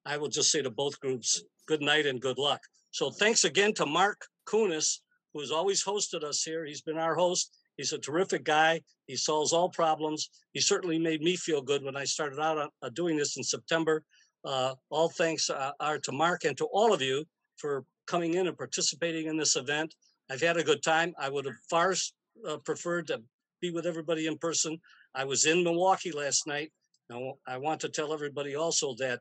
I will just say to both groups, good night and good luck. So thanks again to Mark Kunis, who has always hosted us here. He's been our host. He's a terrific guy. He solves all problems. He certainly made me feel good when I started out doing this in September. All thanks are to Mark and to all of you for coming in and participating in this event. I've had a good time. I would have far preferred to be with everybody in person. I was in Milwaukee last night. Now, I want to tell everybody also that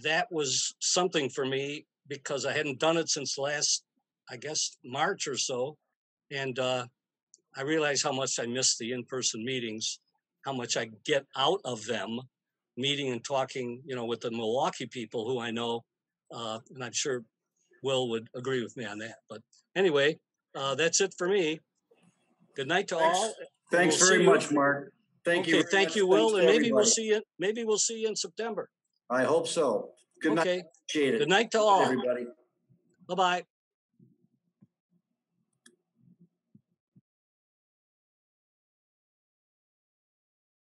that was something for me, because I hadn't done it since last, I guess, March or so. And I realize how much I miss the in-person meetings, how much I get out of them, meeting and talking, with the Milwaukee people who I know, and I'm sure Will would agree with me on that. But anyway, that's it for me. Good night to all. Thanks very much, Mark. Thank you. Thank you, Will, and maybe we'll see you. Maybe we'll see you in September. I hope so. Good night. Okay. Appreciate it. Good night to all. Everybody. Bye-bye.